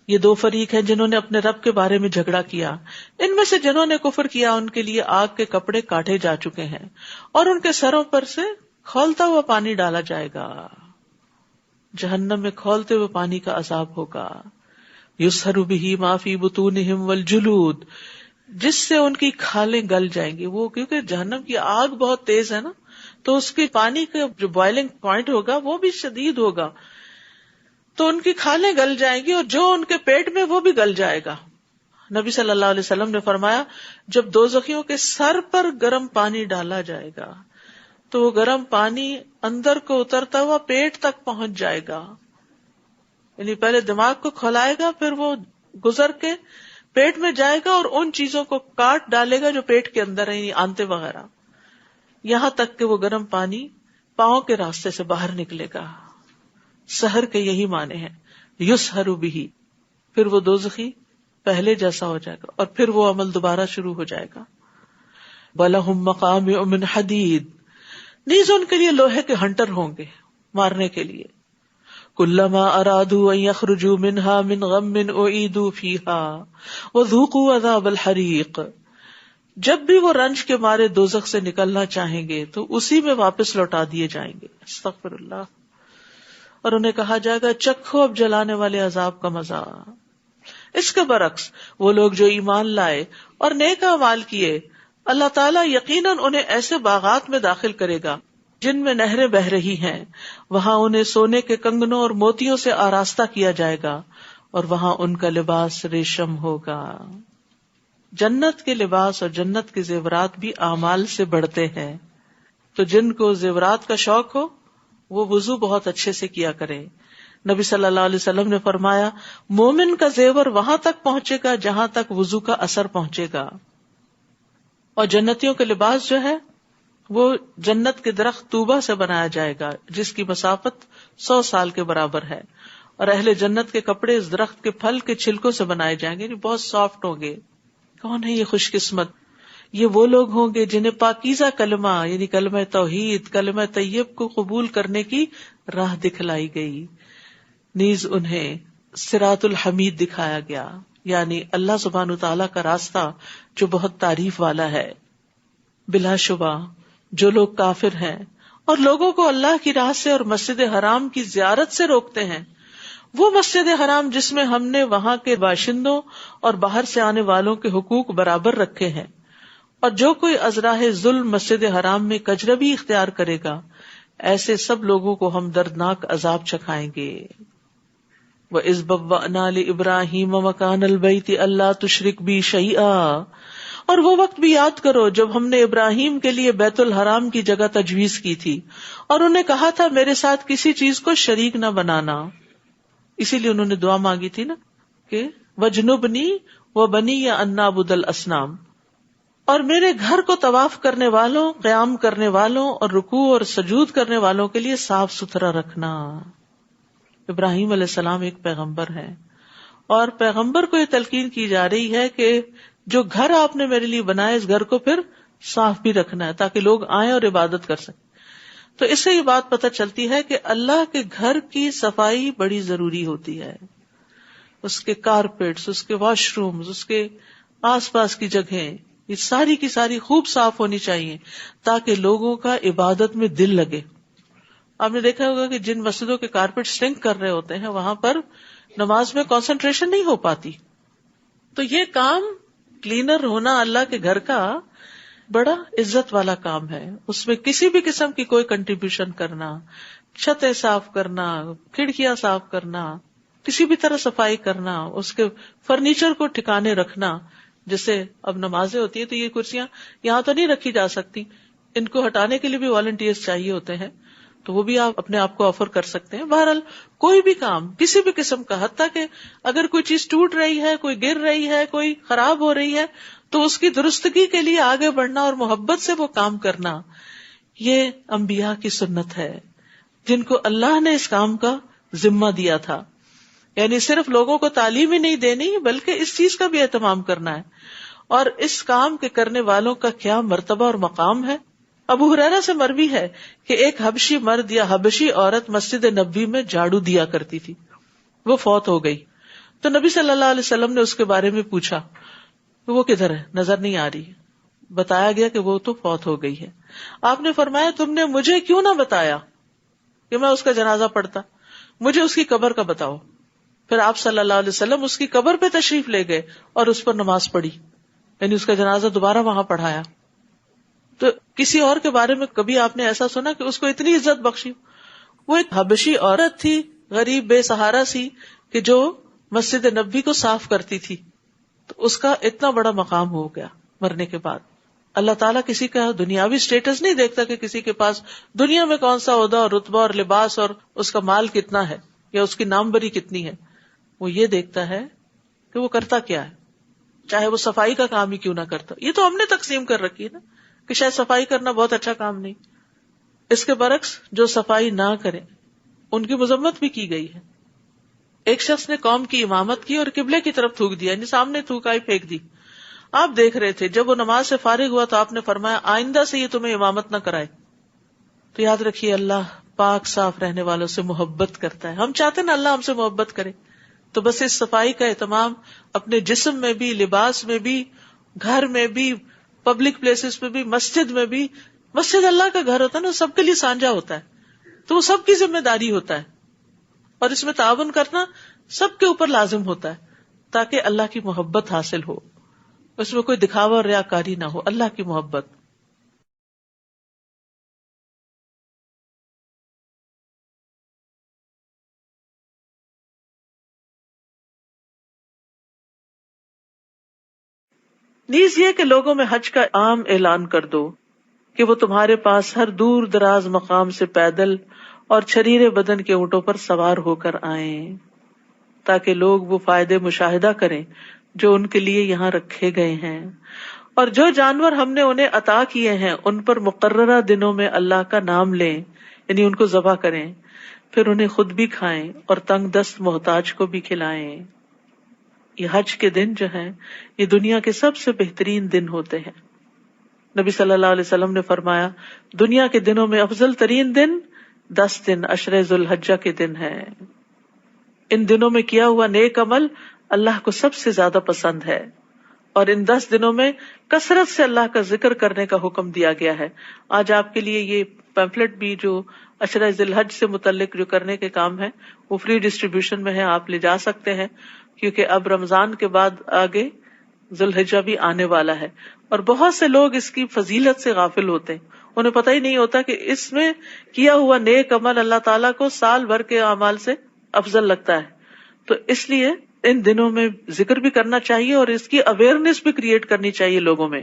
یہ 2 فریق ہیں جنہوں نے اپنے رب کے بارے میں جھگڑا کیا. ان میں سے جنہوں نے کفر کیا ان کے لیے آگ کے کپڑے کاٹے جا چکے ہیں اور ان کے سروں پر سے کھولتا ہوا پانی ڈالا جائے گا. جہنم میں کھولتے ہوئے پانی کا عذاب ہوگا. یسہر بہ ما فی بطونہم والجلود، جس سے ان کی کھالیں گل جائیں گی. وہ کیونکہ جہنم کی آگ بہت تیز ہے نا، تو اس کے پانی کا جو بوائلنگ پوائنٹ ہوگا وہ بھی شدید ہوگا، تو ان کی کھالیں گل جائیں گی اور جو ان کے پیٹ میں وہ بھی گل جائے گا. نبی صلی اللہ علیہ وسلم نے فرمایا جب دوزخیوں کے سر پر گرم پانی ڈالا جائے گا تو وہ گرم پانی اندر کو اترتا ہوا پیٹ تک پہنچ جائے گا. یعنی پہلے دماغ کو کھولائے گا، پھر وہ گزر کے پیٹ میں جائے گا اور ان چیزوں کو کاٹ ڈالے گا جو پیٹ کے اندر ہیں، یعنی آنتے وغیرہ، یہاں تک کہ وہ گرم پانی پاؤں کے راستے سے باہر نکلے گا. سحر کے یہی معنی ہیں، یسحر بہ. پھر وہ دوزخی پہلے جیسا ہو جائے گا اور پھر وہ عمل دوبارہ شروع ہو جائے گا. وَلَهُمْ مَقَامِعُ مِنْ حَدِيدٍ، نیز ان کے لیے لوہے کے ہنٹر ہوں گے مارنے کے لیے. كُلَّمَا أَرَادُوا أَن يَخْرُجُوا مِنْهَا مِنْ غَمٍّ أُعِيدُوا فِيهَا وَذُوقُوا عَذَابَ الْحَرِيقِ، جب بھی وہ رنج کے مارے دوزخ سے نکلنا چاہیں گے تو اسی میں واپس لوٹا دیے جائیں گے. استغفر اللہ. اور انہیں کہا جائے گا چکھو اب جلانے والے عذاب کا مزہ. اس کے برعکس وہ لوگ جو ایمان لائے اور نیک اعمال کیے، اللہ تعالیٰ یقیناً انہیں ایسے باغات میں داخل کرے گا جن میں نہریں بہ رہی ہیں، وہاں انہیں سونے کے کنگنوں اور موتیوں سے آراستہ کیا جائے گا اور وہاں ان کا لباس ریشم ہوگا. جنت کے لباس اور جنت کے زیورات بھی اعمال سے بڑھتے ہیں. تو جن کو زیورات کا شوق ہو وہ وضو بہت اچھے سے کیا کرے. نبی صلی اللہ علیہ وسلم نے فرمایا مومن کا زیور وہاں تک پہنچے گا جہاں تک وضو کا اثر پہنچے گا. اور جنتیوں کے لباس جو ہے وہ جنت کے درخت طوبہ سے بنایا جائے گا جس کی مسافت 100 سال کے برابر ہے. اور اہل جنت کے کپڑے اس درخت کے پھل کے چھلکوں سے بنائے جائیں گے، بہت سافٹ ہوں گے. کون ہے یہ خوش قسمت؟ یہ وہ لوگ ہوں گے جنہیں پاکیزہ کلمہ یعنی کلمہ توحید، کلمہ طیب کو قبول کرنے کی راہ دکھلائی گئی. نیز انہیں صراط الحمید دکھایا گیا، یعنی اللہ سبحانہ تعالیٰ کا راستہ جو بہت تعریف والا ہے. بلا شبہ جو لوگ کافر ہیں اور لوگوں کو اللہ کی راہ سے اور مسجد حرام کی زیارت سے روکتے ہیں، وہ مسجد حرام جس میں ہم نے وہاں کے باشندوں اور باہر سے آنے والوں کے حقوق برابر رکھے ہیں، اور جو کوئی ازراہ ظلم مسجد حرام میں کجربی اختیار کرے گا، ایسے سب لوگوں کو ہم دردناک عذاب چکھائیں گے. وَإِذْ بَوَّأْنَا لِإِبْرَاهِيمَ مَكَانَ الْبَيْتِ أَلَّا تُشْرِكْ بِي شَيْئًا، اور وہ وقت بھی یاد کرو جب ہم نے ابراہیم کے لیے بیت الحرام کی جگہ تجویز کی تھی اور انہیں کہا تھا میرے ساتھ کسی چیز کو شریک نہ بنانا. اسی لیے انہوں نے دعا مانگی تھی نا کہ وَجْنُبْنِي وَبَنِيَّ أَن نَّعْبُدَ الْأَصْنَامَ، اور میرے گھر کو طواف کرنے والوں، قیام کرنے والوں اور رکوع اور سجود کرنے والوں کے لیے صاف ستھرا رکھنا. ابراہیم علیہ السلام ایک پیغمبر ہیں، اور پیغمبر کو یہ تلقین کی جا رہی ہے کہ جو گھر آپ نے میرے لیے بنایا اس گھر کو پھر صاف بھی رکھنا ہے تاکہ لوگ آئیں اور عبادت کر سکیں. تو اس سے یہ بات پتہ چلتی ہے کہ اللہ کے گھر کی صفائی بڑی ضروری ہوتی ہے. اس کے کارپیٹس، اس کے واش رومز، اس کے آس پاس کی جگہیں، یہ ساری کی ساری خوب صاف ہونی چاہیے تاکہ لوگوں کا عبادت میں دل لگے. آپ نے دیکھا ہوگا کہ جن مسجدوں کے کارپیٹ سٹنک کر رہے ہوتے ہیں وہاں پر نماز میں کنسنٹریشن نہیں ہو پاتی. تو یہ کام کلینر ہونا اللہ کے گھر کا بڑا عزت والا کام ہے. اس میں کسی بھی قسم کی کوئی کنٹریبیوشن کرنا، چھتیں صاف کرنا، کھڑکیاں صاف کرنا، کسی بھی طرح صفائی کرنا، اس کے فرنیچر کو ٹھکانے رکھنا. جیسے اب نمازیں ہوتی ہیں تو یہ کرسیاں یہاں تو نہیں رکھی جا سکتی، ان کو ہٹانے کے لیے بھی والنٹیئرز چاہیے ہوتے ہیں، تو وہ بھی آپ اپنے آپ کو آفر کر سکتے ہیں. بہرحال کوئی بھی کام کسی بھی قسم کا، حتیٰ کہ اگر کوئی چیز ٹوٹ رہی ہے، کوئی گر رہی ہے، کوئی خراب ہو رہی ہے، تو اس کی درستگی کے لیے آگے بڑھنا اور محبت سے وہ کام کرنا، یہ انبیاء کی سنت ہے جن کو اللہ نے اس کام کا ذمہ دیا تھا. یعنی صرف لوگوں کو تعلیم ہی نہیں دینی بلکہ اس چیز کا بھی اہتمام کرنا ہے. اور اس کام کے کرنے والوں کا کیا مرتبہ اور مقام ہے. ابو ہریرہ سے مروی ہے کہ ایک حبشی مرد یا حبشی عورت مسجد نبوی میں جھاڑو دیا کرتی تھی. وہ فوت ہو گئی تو نبی صلی اللہ علیہ وسلم نے اس کے بارے میں پوچھا وہ کدھر ہے، نظر نہیں آ رہی. بتایا گیا کہ وہ تو فوت ہو گئی ہے. آپ نے فرمایا تم نے مجھے کیوں نہ بتایا کہ میں اس کا جنازہ پڑھتا، مجھے اس کی قبر کا بتاؤ. پھر آپ صلی اللہ علیہ وسلم اس کی قبر پہ تشریف لے گئے اور اس پر نماز پڑھی، یعنی اس کا جنازہ دوبارہ وہاں پڑھایا. تو کسی اور کے بارے میں کبھی آپ نے ایسا سنا کہ اس کو اتنی عزت بخشی؟ وہ ایک حبشی عورت تھی، غریب بے سہارا سی، کہ جو مسجد نبوی کو صاف کرتی تھی، تو اس کا اتنا بڑا مقام ہو گیا مرنے کے بعد. اللہ تعالیٰ کسی کا دنیاوی سٹیٹس نہیں دیکھتا کہ کسی کے پاس دنیا میں کون سا عہدہ اور رتبہ اور لباس اور اس کا مال کتنا ہے یا اس کی ناموری کتنی ہے. وہ یہ دیکھتا ہے کہ وہ کرتا کیا ہے، چاہے وہ صفائی کا کام ہی کیوں نہ کرتا. یہ تو ہم نے تقسیم کر رکھی ہے نا کہ شاید صفائی کرنا بہت اچھا کام نہیں. اس کے برعکس جو صفائی نہ کریں ان کی مذمت بھی کی گئی ہے. ایک شخص نے قوم کی امامت کی اور قبلے کی طرف تھوک دیا، یعنی سامنے تھوکائی پھینک دی. آپ دیکھ رہے تھے، جب وہ نماز سے فارغ ہوا تو آپ نے فرمایا آئندہ سے یہ تمہیں امامت نہ کرائے. تو یاد رکھیے اللہ پاک صاف رہنے والوں سے محبت کرتا ہے. ہم چاہتے ہیں نا اللہ ہم سے محبت کرے، تو بس اس صفائی کا اہتمام اپنے جسم میں بھی، لباس میں بھی، گھر میں بھی، پبلک پلیسز پہ بھی، مسجد میں بھی. مسجد اللہ کا گھر ہوتا ہے نا، سب کے لیے سانجا ہوتا ہے، تو وہ سب کی ذمہ داری ہوتا ہے، اور اس میں تعاون کرنا سب کے اوپر لازم ہوتا ہے تاکہ اللہ کی محبت حاصل ہو. اس میں کوئی دکھاوا اور ریاکاری نہ ہو، اللہ کی محبت. نیز یہ کہ لوگوں میں حج کا عام اعلان کر دو کہ وہ تمہارے پاس ہر دور دراز مقام سے پیدل اور چھریرے بدن کے اونٹوں پر سوار ہو کر آئیں، تاکہ لوگ وہ فائدے مشاہدہ کریں جو ان کے لیے یہاں رکھے گئے ہیں. اور جو جانور ہم نے انہیں عطا کیے ہیں ان پر مقررہ دنوں میں اللہ کا نام لیں، یعنی ان کو ذبح کریں، پھر انہیں خود بھی کھائیں اور تنگ دست محتاج کو بھی کھلائیں. یہ حج کے دن جو ہیں یہ دنیا کے سب سے بہترین دن ہوتے ہیں. نبی صلی اللہ علیہ وسلم نے فرمایا دنیا کے دنوں میں افضل ترین دن 10 دن عشر ذو الحجہ کے دن ہے. ان دنوں میں کیا ہوا نیک عمل اللہ کو سب سے زیادہ پسند ہے، اور ان 10 دنوں میں کثرت سے اللہ کا ذکر کرنے کا حکم دیا گیا ہے. آج آپ کے لیے یہ پیمفلٹ بھی جو عشر ذی الحج سے متعلق جو کرنے کے کام ہے وہ فری ڈسٹریبیوشن میں ہے، آپ لے جا سکتے ہیں، کیونکہ اب رمضان کے بعد آگے ذو الحجہ بھی آنے والا ہے. اور بہت سے لوگ اس کی فضیلت سے غافل ہوتے ہیں، انہیں پتہ ہی نہیں ہوتا کہ اس میں کیا ہوا نیک عمل اللہ تعالیٰ کو سال بھر کے اعمال سے افضل لگتا ہے. تو اس لیے ان دنوں میں ذکر بھی کرنا چاہیے اور اس کی اویئرنیس بھی کریٹ کرنی چاہیے لوگوں میں.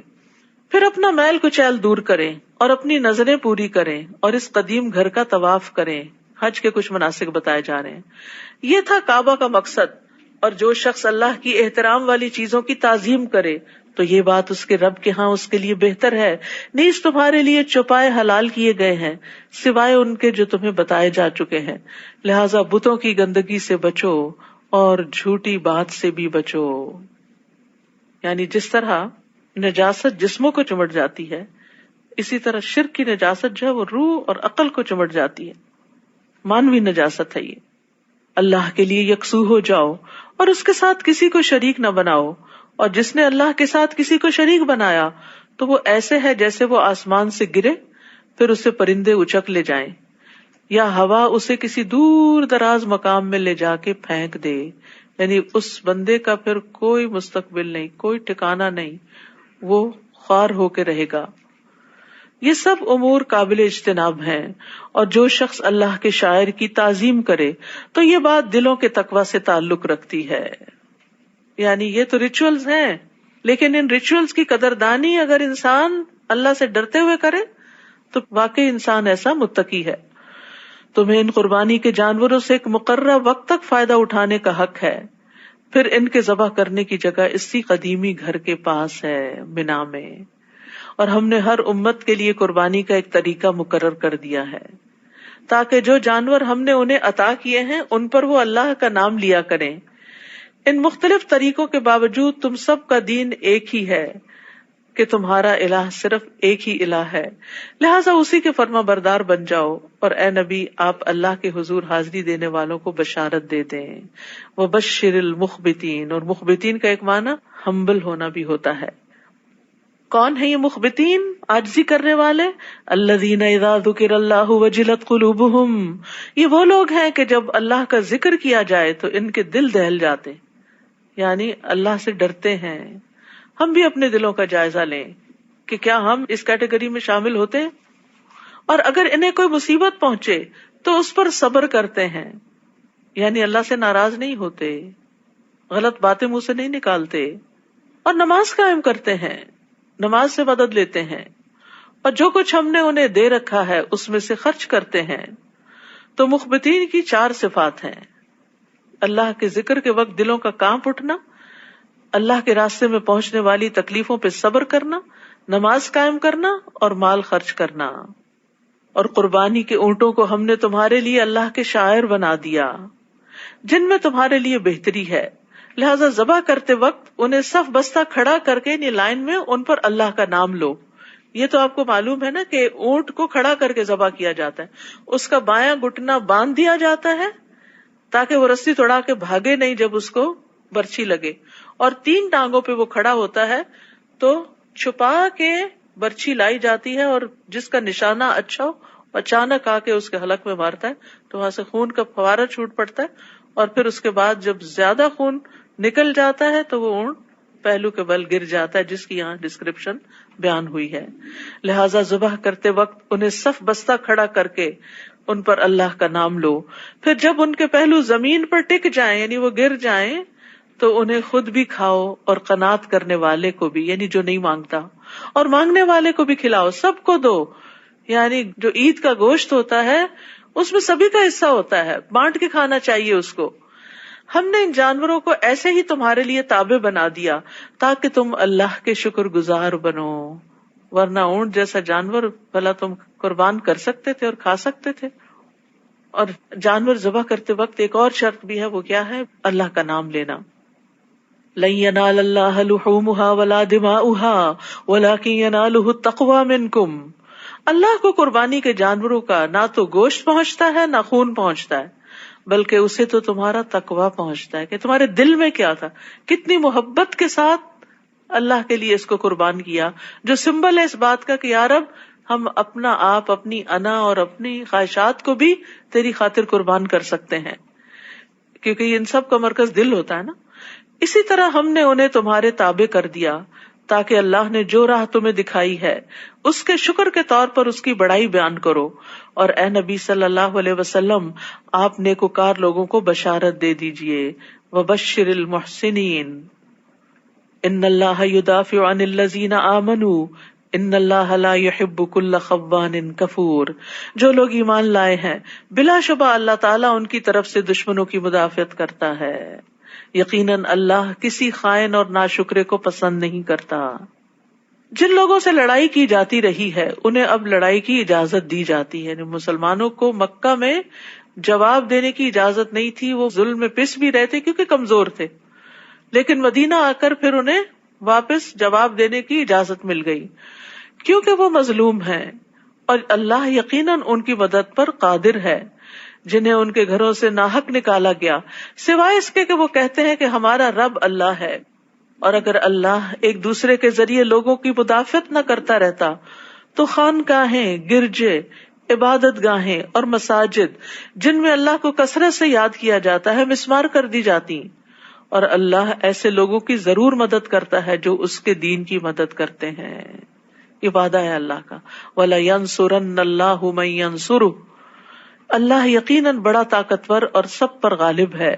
پھر اپنا میل کچیل دور کریں اور اپنی نظریں پوری کریں اور اس قدیم گھر کا طواف کریں. حج کے کچھ مناسک بتائے جا رہے ہیں. یہ تھا کعبہ کا مقصد، اور جو شخص اللہ کی احترام والی چیزوں کی تعظیم کرے تو یہ بات اس کے رب کے ہاں اس کے لیے بہتر ہے، نیز تمہارے لیے چوپائے حلال کیے گئے ہیں سوائے ان کے جو تمہیں بتائے جا چکے ہیں، لہذا بتوں کی گندگی سے بچو اور جھوٹی بات سے بھی بچو. یعنی جس طرح نجاست جسموں کو چمٹ جاتی ہے، اسی طرح شرک کی نجاست جو ہے وہ روح اور عقل کو چمٹ جاتی ہے، مانوی نجاست ہے یہ. اللہ کے لیے یکسو ہو جاؤ اور اس کے ساتھ کسی کو شریک نہ بناؤ، اور جس نے اللہ کے ساتھ کسی کو شریک بنایا تو وہ ایسے ہے جیسے وہ آسمان سے گرے پھر اسے پرندے اچک لے جائیں یا ہوا اسے کسی دور دراز مقام میں لے جا کے پھینک دے. یعنی اس بندے کا پھر کوئی مستقبل نہیں، کوئی ٹھکانہ نہیں، وہ خوار ہو کے رہے گا. یہ سب امور قابل اجتناب ہیں، اور جو شخص اللہ کے شاعر کی تعظیم کرے تو یہ بات دلوں کے تقوی سے تعلق رکھتی ہے. یعنی یہ تو ریچولز ہیں، لیکن ان ریچولز کی قدردانی اگر انسان اللہ سے ڈرتے ہوئے کرے تو واقعی انسان ایسا متقی ہے. تمہیں ان قربانی کے جانوروں سے ایک مقررہ وقت تک فائدہ اٹھانے کا حق ہے، پھر ان کے ذبح کرنے کی جگہ اسی قدیمی گھر کے پاس ہے منا میں. اور ہم نے ہر امت کے لیے قربانی کا ایک طریقہ مقرر کر دیا ہے تاکہ جو جانور ہم نے انہیں عطا کیے ہیں ان پر وہ اللہ کا نام لیا کریں. ان مختلف طریقوں کے باوجود تم سب کا دین ایک ہی ہے کہ تمہارا الہ صرف ایک ہی الہ ہے، لہٰذا اسی کے فرما بردار بن جاؤ. اور اے نبی آپ اللہ کے حضور حاضری دینے والوں کو بشارت دے دیں. وبشر المخبتین، اور مخبتین کا ایک معنی ہمبل ہونا بھی ہوتا ہے. کون ہے یہ مخبتین؟ عاجزی کرنے والے. الذین اذا ذکر اللہ وجلت قلوبہم، یہ وہ لوگ ہیں کہ جب اللہ کا ذکر کیا جائے تو ان کے دل دہل جاتے، یعنی اللہ سے ڈرتے ہیں. ہم بھی اپنے دلوں کا جائزہ لیں کہ کیا ہم اس کیٹیگری میں شامل ہوتے ہیں، اور اگر انہیں کوئی مصیبت پہنچے تو اس پر صبر کرتے ہیں، یعنی اللہ سے ناراض نہیں ہوتے، غلط باتیں منہ سے نہیں نکالتے، اور نماز قائم کرتے ہیں، نماز سے مدد لیتے ہیں، اور جو کچھ ہم نے انہیں دے رکھا ہے اس میں سے خرچ کرتے ہیں. تو مخبتین کی 4 صفات ہیں: اللہ کے ذکر کے وقت دلوں کا کانپ اٹھنا، اللہ کے راستے میں پہنچنے والی تکلیفوں پہ صبر کرنا، نماز قائم کرنا اور مال خرچ کرنا. اور قربانی کے اونٹوں کو ہم نے تمہارے لیے اللہ کے شاعر بنا دیا جن میں تمہارے لیے بہتری ہے، لہذا ذبح کرتے وقت انہیں صف بستہ کھڑا کر کے یعنی لائن میں ان پر اللہ کا نام لو. یہ تو آپ کو معلوم ہے نا کہ اونٹ کو کھڑا کر کے ذبح کیا جاتا ہے، اس کا بایاں گھٹنا باندھ دیا جاتا ہے تاکہ وہ رسی توڑا کے بھاگے نہیں جب اس کو برچھی لگے، اور 3 ٹانگوں پہ وہ کھڑا ہوتا ہے تو چھپا کے برچھی لائی جاتی ہے، اور جس کا نشانہ اچھا ہو اچانک آ کے اس کے حلق میں مارتا ہے تو وہاں سے خون کا فوارہ چھوٹ پڑتا ہے، اور پھر اس کے بعد جب زیادہ خون نکل جاتا ہے تو وہ اونٹ پہلو کے بل گر جاتا ہے، جس کی یہاں ڈسکرپشن بیان ہوئی ہے. لہٰذا ذبح کرتے وقت انہیں صف بستہ کھڑا کر کے ان پر اللہ کا نام لو، پھر جب ان کے پہلو زمین پر ٹک جائیں یعنی وہ گر جائیں تو انہیں خود بھی کھاؤ اور قناعت کرنے والے کو بھی یعنی جو نہیں مانگتا، اور مانگنے والے کو بھی کھلاؤ، سب کو دو. یعنی جو عید کا گوشت ہوتا ہے اس میں سبھی کا حصہ ہوتا ہے، بانٹ کے کھانا چاہیے اس کو. ہم نے ان جانوروں کو ایسے ہی تمہارے لیے تابع بنا دیا تاکہ تم اللہ کے شکر گزار بنو، ورنہ اونٹ جیسا جانور بھلا تم قربان کر سکتے تھے اور کھا سکتے تھے. اور جانور ذبح کرتے وقت ایک اور شرط بھی ہے، وہ کیا ہے؟ اللہ کا نام لینا. لن ينال الله لحومها ولا دماؤها ولكن يناله التقوى منكم. اللہ کو قربانی کے جانوروں کا نہ تو گوشت پہنچتا ہے نہ خون پہنچتا ہے، بلکہ اسے تو تمہارا تقوی پہنچتا ہے کہ تمہارے دل میں کیا تھا، کتنی محبت کے ساتھ اللہ کے لیے اس کو قربان کیا، جو سمبل ہے اس بات کا کہ یا رب ہم اپنا آپ، اپنی انا اور اپنی خواہشات کو بھی تیری خاطر قربان کر سکتے ہیں، کیونکہ ان سب کا مرکز دل ہوتا ہے نا. اسی طرح ہم نے انہیں تمہارے تابع کر دیا تاکہ اللہ نے جو راہ تمہیں دکھائی ہے اس کے شکر کے طور پر اس کی بڑائی بیان کرو. اور اے نبی صلی اللہ علیہ وسلم آپ نیکوکار لوگوں کو بشارت دے دیجئے. وبشر المحسنین ان اللہ یدافع عن الذین آمنوا ان اللہ لا يحب كل خوان کفور. جو لوگ ایمان لائے ہیں بلا شبہ اللہ تعالیٰ ان کی طرف سے دشمنوں کی مدافعت کرتا ہے. یقیناً اللہ کسی خائن اور ناشکرے کو پسند نہیں کرتا. جن لوگوں سے لڑائی کی جاتی رہی ہے انہیں اب لڑائی کی اجازت دی جاتی ہے. یعنی مسلمانوں کو مکہ میں جواب دینے کی اجازت نہیں تھی، وہ ظلم میں پس بھی رہے تھے کیونکہ کمزور تھے، لیکن مدینہ آ کر پھر انہیں واپس جواب دینے کی اجازت مل گئی کیونکہ وہ مظلوم ہیں، اور اللہ یقیناً ان کی مدد پر قادر ہے. جنہیں ان کے گھروں سے ناحق نکالا گیا سوائے اس کے کہ وہ کہتے ہیں کہ ہمارا رب اللہ ہے. اور اگر اللہ ایک دوسرے کے ذریعے لوگوں کی مدافعت نہ کرتا رہتا تو خانقاہیں، گرجے، عبادت گاہیں اور مساجد جن میں اللہ کو کثرت سے یاد کیا جاتا ہے مسمار کر دی جاتی. اور اللہ ایسے لوگوں کی ضرور مدد کرتا ہے جو اس کے دین کی مدد کرتے ہیں. یہ وعدہ ہے اللہ کا، وَلَيَنْصُرَنَّ اللَّهُ مَن يَنْصُرُهُ. اللہ یقیناً بڑا طاقتور اور سب پر غالب ہے.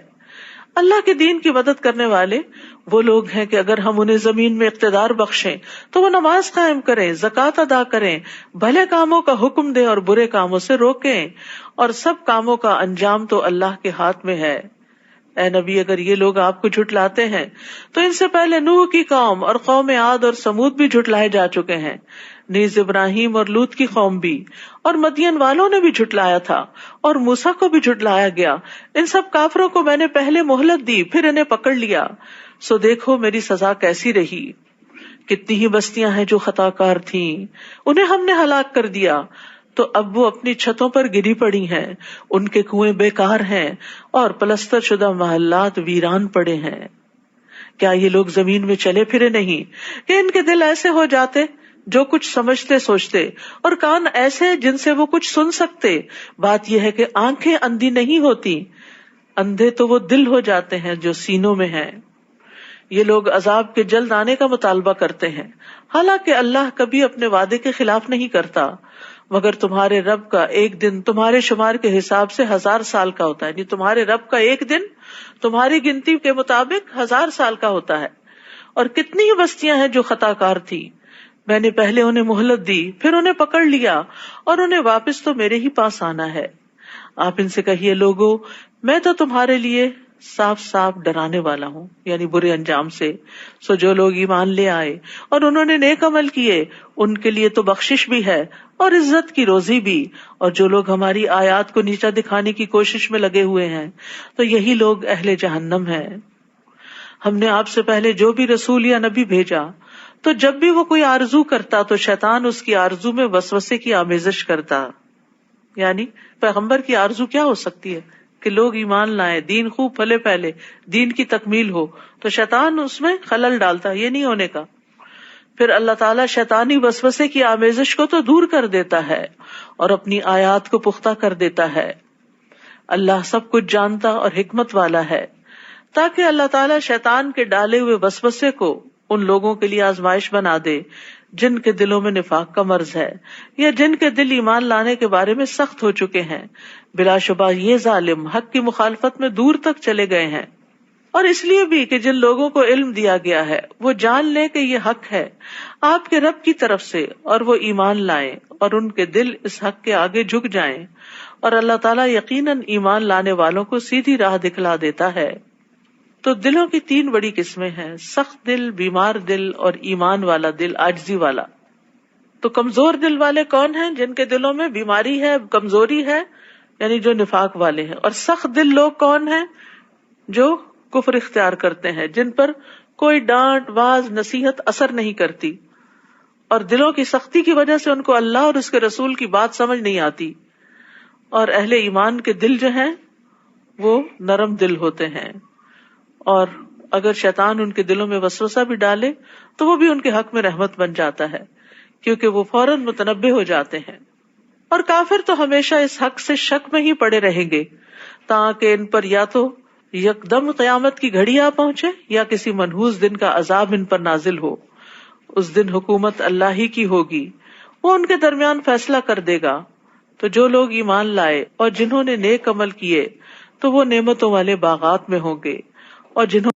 اللہ کے دین کی مدد کرنے والے وہ لوگ ہیں کہ اگر ہم انہیں زمین میں اقتدار بخشیں تو وہ نماز قائم کریں، زکوٰۃ ادا کریں، بھلے کاموں کا حکم دیں اور برے کاموں سے روکیں، اور سب کاموں کا انجام تو اللہ کے ہاتھ میں ہے. اے نبی، اگر یہ لوگ آپ کو جھٹلاتے ہیں تو ان سے پہلے نوح کی قوم اور قوم عاد اور سمود بھی جھٹلائے جا چکے ہیں، نیز ابراہیم اور لوط کی قوم بھی، اور مدین والوں نے بھی جھٹلایا تھا، اور موسیٰ کو بھی جھٹلایا گیا. ان سب کافروں کو میں نے پہلے مہلت دی، پھر انہیں پکڑ لیا، سو دیکھو میری سزا کیسی رہی. کتنی ہی بستیاں ہیں جو خطا کار تھیں، انہیں ہم نے ہلاک کر دیا، تو اب وہ اپنی چھتوں پر گری پڑی ہیں، ان کے کنویں بیکار ہیں اور پلستر شدہ محلات ویران پڑے ہیں. کیا یہ لوگ زمین میں چلے پھرے نہیں کہ ان کے دل ایسے ہو جاتے جو کچھ سمجھتے سوچتے، اور کان ایسے جن سے وہ کچھ سن سکتے. بات یہ ہے کہ آنکھیں اندھی نہیں ہوتی، اندھے تو وہ دل ہو جاتے ہیں جو سینوں میں ہیں. یہ لوگ عذاب کے جلد آنے کا مطالبہ کرتے ہیں، حالانکہ اللہ کبھی اپنے وعدے کے خلاف نہیں کرتا. مگر تمہارے رب کا ایک دن تمہارے شمار کے حساب سے 1000 سال کا ہوتا ہے. یعنی تمہارے رب کا ایک دن تمہاری گنتی کے مطابق 1000 سال کا ہوتا ہے. اور کتنی ہی بستیاں ہیں جو خطا کار تھی، میں نے پہلے انہیں مہلت دی، پھر انہیں پکڑ لیا، اور انہیں واپس تو میرے ہی پاس آنا ہے. آپ ان سے کہیے، لوگو میں تو تمہارے لیے صاف صاف ڈرانے والا ہوں، یعنی برے انجام سے. سو جو لوگ ایمان لے آئے اور انہوں نے نیک عمل کیے ان کے لیے تو بخشش بھی ہے اور عزت کی روزی بھی. اور جو لوگ ہماری آیات کو نیچا دکھانے کی کوشش میں لگے ہوئے ہیں تو یہی لوگ اہل جہنم ہیں. ہم نے آپ سے پہلے جو بھی رسول یا نبی بھیجا تو جب بھی وہ کوئی آرزو کرتا تو شیطان اس کی آرزو میں وسوسے کی آمیزش کرتا. یعنی پیغمبر کی آرزو کیا ہو سکتی ہے کہ لوگ ایمان لائیں، دین خوب پھلے پھیلے، دین کی تکمیل ہو، تو شیطان اس میں خلل ڈالتا، یہ نہیں ہونے کا. پھر اللہ تعالیٰ شیطانی وسوسے کی آمیزش کو تو دور کر دیتا ہے اور اپنی آیات کو پختہ کر دیتا ہے. اللہ سب کچھ جانتا اور حکمت والا ہے، تاکہ اللہ تعالیٰ شیطان کے ڈالے ہوئے وسوسے کو ان لوگوں کے لیے آزمائش بنا دے جن کے دلوں میں نفاق کا مرض ہے، یا جن کے دل ایمان لانے کے بارے میں سخت ہو چکے ہیں. بلا شبہ یہ ظالم حق کی مخالفت میں دور تک چلے گئے ہیں. اور اس لیے بھی کہ جن لوگوں کو علم دیا گیا ہے وہ جان لیں کہ یہ حق ہے آپ کے رب کی طرف سے، اور وہ ایمان لائیں اور ان کے دل اس حق کے آگے جھک جائیں. اور اللہ تعالیٰ یقیناً ایمان لانے والوں کو سیدھی راہ دکھلا دیتا ہے. تو دلوں کی 3 بڑی قسمیں ہیں: سخت دل، بیمار دل اور ایمان والا دل، عاجزی والا. تو کمزور دل والے کون ہیں؟ جن کے دلوں میں بیماری ہے، کمزوری ہے، یعنی جو نفاق والے ہیں. اور سخت دل لوگ کون ہیں؟ جو کفر اختیار کرتے ہیں، جن پر کوئی ڈانٹ، واز، نصیحت اثر نہیں کرتی، اور دلوں کی سختی کی وجہ سے ان کو اللہ اور اس کے رسول کی بات سمجھ نہیں آتی. اور اہل ایمان کے دل جو ہیں وہ نرم دل ہوتے ہیں، اور اگر شیطان ان کے دلوں میں وسوسہ بھی ڈالے تو وہ بھی ان کے حق میں رحمت بن جاتا ہے، کیونکہ وہ فوراً متنبہ ہو جاتے ہیں. اور کافر تو ہمیشہ اس حق سے شک میں ہی پڑے رہیں گے تاکہ ان پر یا تو یکدم قیامت کی گھڑی آ پہنچے یا کسی منحوس دن کا عذاب ان پر نازل ہو. اس دن حکومت اللہ ہی کی ہوگی، وہ ان کے درمیان فیصلہ کر دے گا. تو جو لوگ ایمان لائے اور جنہوں نے نیک عمل کیے تو وہ نعمتوں والے باغات میں ہوں گے، اور جنہوں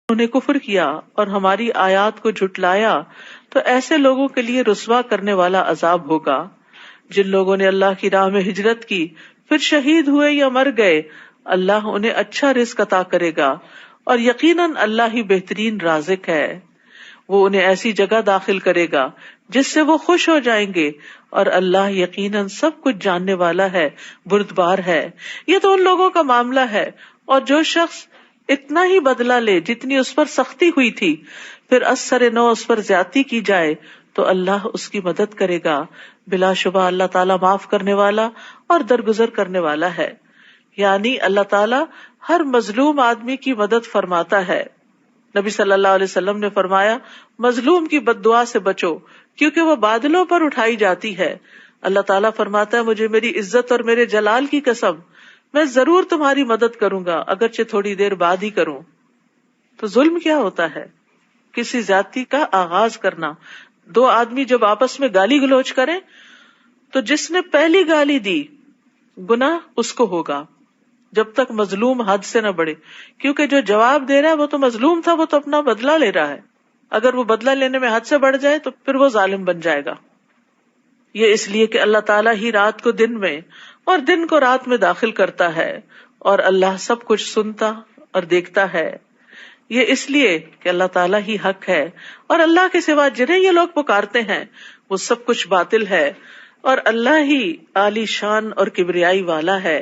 انہوں نے کفر کیا اور ہماری آیات کو جھٹلایا تو ایسے لوگوں کے لیے رسوا کرنے والا عذاب ہوگا. جن لوگوں نے اللہ کی راہ میں ہجرت کی پھر شہید ہوئے یا مر گئے، اللہ انہیں اچھا رزق عطا کرے گا اور یقیناً اللہ ہی بہترین رازق ہے. وہ انہیں ایسی جگہ داخل کرے گا جس سے وہ خوش ہو جائیں گے، اور اللہ یقیناً سب کچھ جاننے والا ہے، بردبار ہے. یہ تو ان لوگوں کا معاملہ ہے، اور جو شخص اتنا ہی بدلہ لے جتنی اس پر سختی ہوئی تھی، پھر اثر نو اس پر زیادتی کی جائے تو اللہ اس کی مدد کرے گا. بلا شبہ اللہ تعالیٰ معاف کرنے والا اور درگزر کرنے والا ہے. یعنی اللہ تعالیٰ ہر مظلوم آدمی کی مدد فرماتا ہے. نبی صلی اللہ علیہ وسلم نے فرمایا، مظلوم کی بد دعا سے بچو کیونکہ وہ بادلوں پر اٹھائی جاتی ہے. اللہ تعالیٰ فرماتا ہے، مجھے میری عزت اور میرے جلال کی قسم، میں ضرور تمہاری مدد کروں گا اگرچہ تھوڑی دیر بعد ہی کروں. تو ظلم کیا ہوتا ہے؟ کسی زیادتی کا آغاز کرنا. دو آدمی جب آپس میں گالی گلوچ کریں تو جس نے پہلی گالی دی گناہ اس کو ہوگا، جب تک مظلوم حد سے نہ بڑھے. کیونکہ جو جواب دے رہا ہے وہ تو مظلوم تھا، وہ تو اپنا بدلہ لے رہا ہے. اگر وہ بدلہ لینے میں حد سے بڑھ جائے تو پھر وہ ظالم بن جائے گا. یہ اس لیے کہ اللہ تعالیٰ ہی رات کو دن میں اور دن کو رات میں داخل کرتا ہے، اور اللہ سب کچھ سنتا اور دیکھتا ہے. یہ اس لیے کہ اللہ تعالیٰ ہی حق ہے، اور اللہ کے سوا جنہیں یہ لوگ پکارتے ہیں وہ سب کچھ باطل ہے، اور اللہ ہی عالی شان اور کبریائی والا ہے.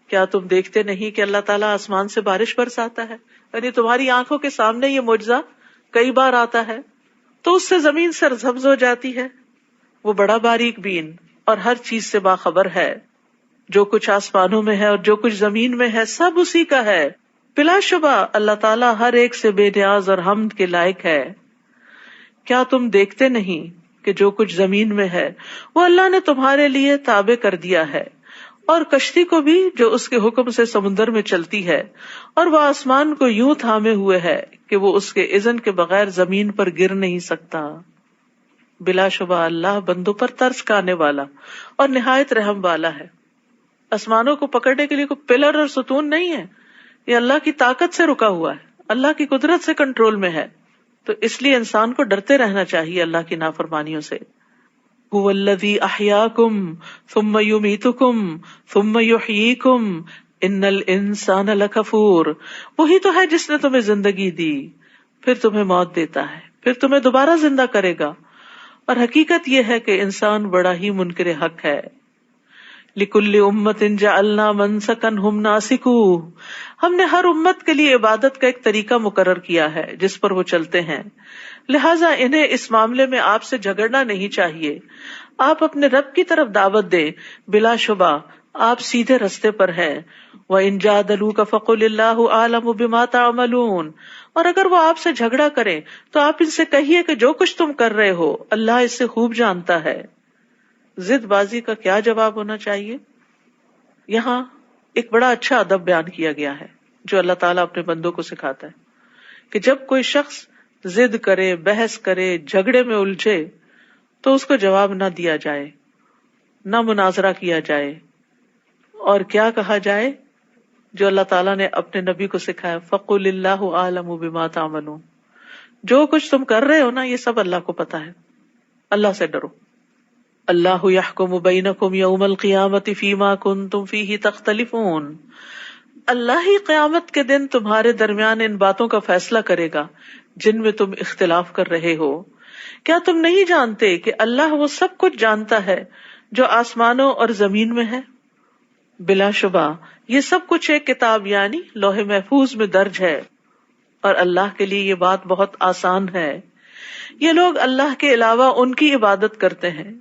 کیا تم دیکھتے نہیں کہ اللہ تعالیٰ آسمان سے بارش برساتا ہے؟ یعنی تمہاری آنکھوں کے سامنے یہ معجزہ کئی بار آتا ہے تو اس سے زمین سرسبز ہو جاتی ہے. وہ بڑا باریک بین اور ہر چیز سے باخبر ہے. جو کچھ آسمانوں میں ہے اور جو کچھ زمین میں ہے سب اسی کا ہے. بلا شبہ اللہ تعالیٰ ہر ایک سے بے نیاز اور حمد کے لائق ہے. کیا تم دیکھتے نہیں کہ جو کچھ زمین میں ہے وہ اللہ نے تمہارے لیے تابع کر دیا ہے، اور کشتی کو بھی جو اس کے حکم سے سمندر میں چلتی ہے، اور وہ آسمان کو یوں تھامے ہوئے ہے کہ وہ اس کے اذن کے بغیر زمین پر گر نہیں سکتا. بلا شبہ اللہ بندوں پر ترس کھانے والا اور نہایت رحم والا ہے. آسمانوں کو پکڑنے کے لیے کوئی پلر اور ستون نہیں ہے، یہ اللہ کی طاقت سے رکا ہوا ہے، اللہ کی قدرت سے کنٹرول میں ہے. تو اس لیے انسان کو ڈرتے رہنا چاہیے اللہ کی نافرمانیوں سے. هو الذی احیاکم ثم یمیتکم ثم یحییکم ان الانسان لکفور. وہی تو ہے جس نے تمہیں زندگی دی، پھر تمہیں موت دیتا ہے، پھر تمہیں دوبارہ زندہ کرے گا. اور حقیقت یہ ہے کہ انسان بڑا ہی منکر حق ہے. لِكُلِّ أُمَّةٍ جَعَلْنَا مَنْسَكًا هُمْ نَاسِكُوهُ. ہم نے ہر امت کے لیے عبادت کا ایک طریقہ مقرر کیا ہے جس پر وہ چلتے ہیں، لہٰذا انہیں اس معاملے میں آپ سے جھگڑنا نہیں چاہیے. آپ اپنے رب کی طرف دعوت دیں، بلا شبہ آپ سیدھے رستے پر ہیں. وَإِنْ جَادَلُوكَ فَقُلِ اللَّهُ أَعْلَمُ بِمَا تَعْمَلُونَ. اور اگر وہ آپ سے جھگڑا کریں تو آپ ان سے کہیے کہ جو کچھ تم کر رہے ہو اللہ اس سے خوب جانتا ہے. ضد بازی کا کیا جواب ہونا چاہیے؟ یہاں ایک بڑا اچھا ادب بیان کیا گیا ہے جو اللہ تعالیٰ اپنے بندوں کو سکھاتا ہے کہ جب کوئی شخص ضد کرے، بحث کرے، جھگڑے میں الجھے تو اس کو جواب نہ دیا جائے، نہ مناظرہ کیا جائے، اور کیا کہا جائے جو اللہ تعالیٰ نے اپنے نبی کو سکھایا، فَقُلِ اللَّهُ أَعْلَمُ بِمَا تَعْمَلُونَ. جو کچھ تم کر رہے ہو نا یہ سب اللہ کو پتا ہے. اللہ سے ڈرو. اللہ یحکم بینکم یوم القیامت فیما کنتم فیہ تختلفون. اللہ ہی قیامت کے دن تمہارے درمیان ان باتوں کا فیصلہ کرے گا جن میں تم اختلاف کر رہے ہو. کیا تم نہیں جانتے کہ اللہ وہ سب کچھ جانتا ہے جو آسمانوں اور زمین میں ہے؟ بلا شبہ یہ سب کچھ ایک کتاب یعنی لوح محفوظ میں درج ہے، اور اللہ کے لیے یہ بات بہت آسان ہے. یہ لوگ اللہ کے علاوہ ان کی عبادت کرتے ہیں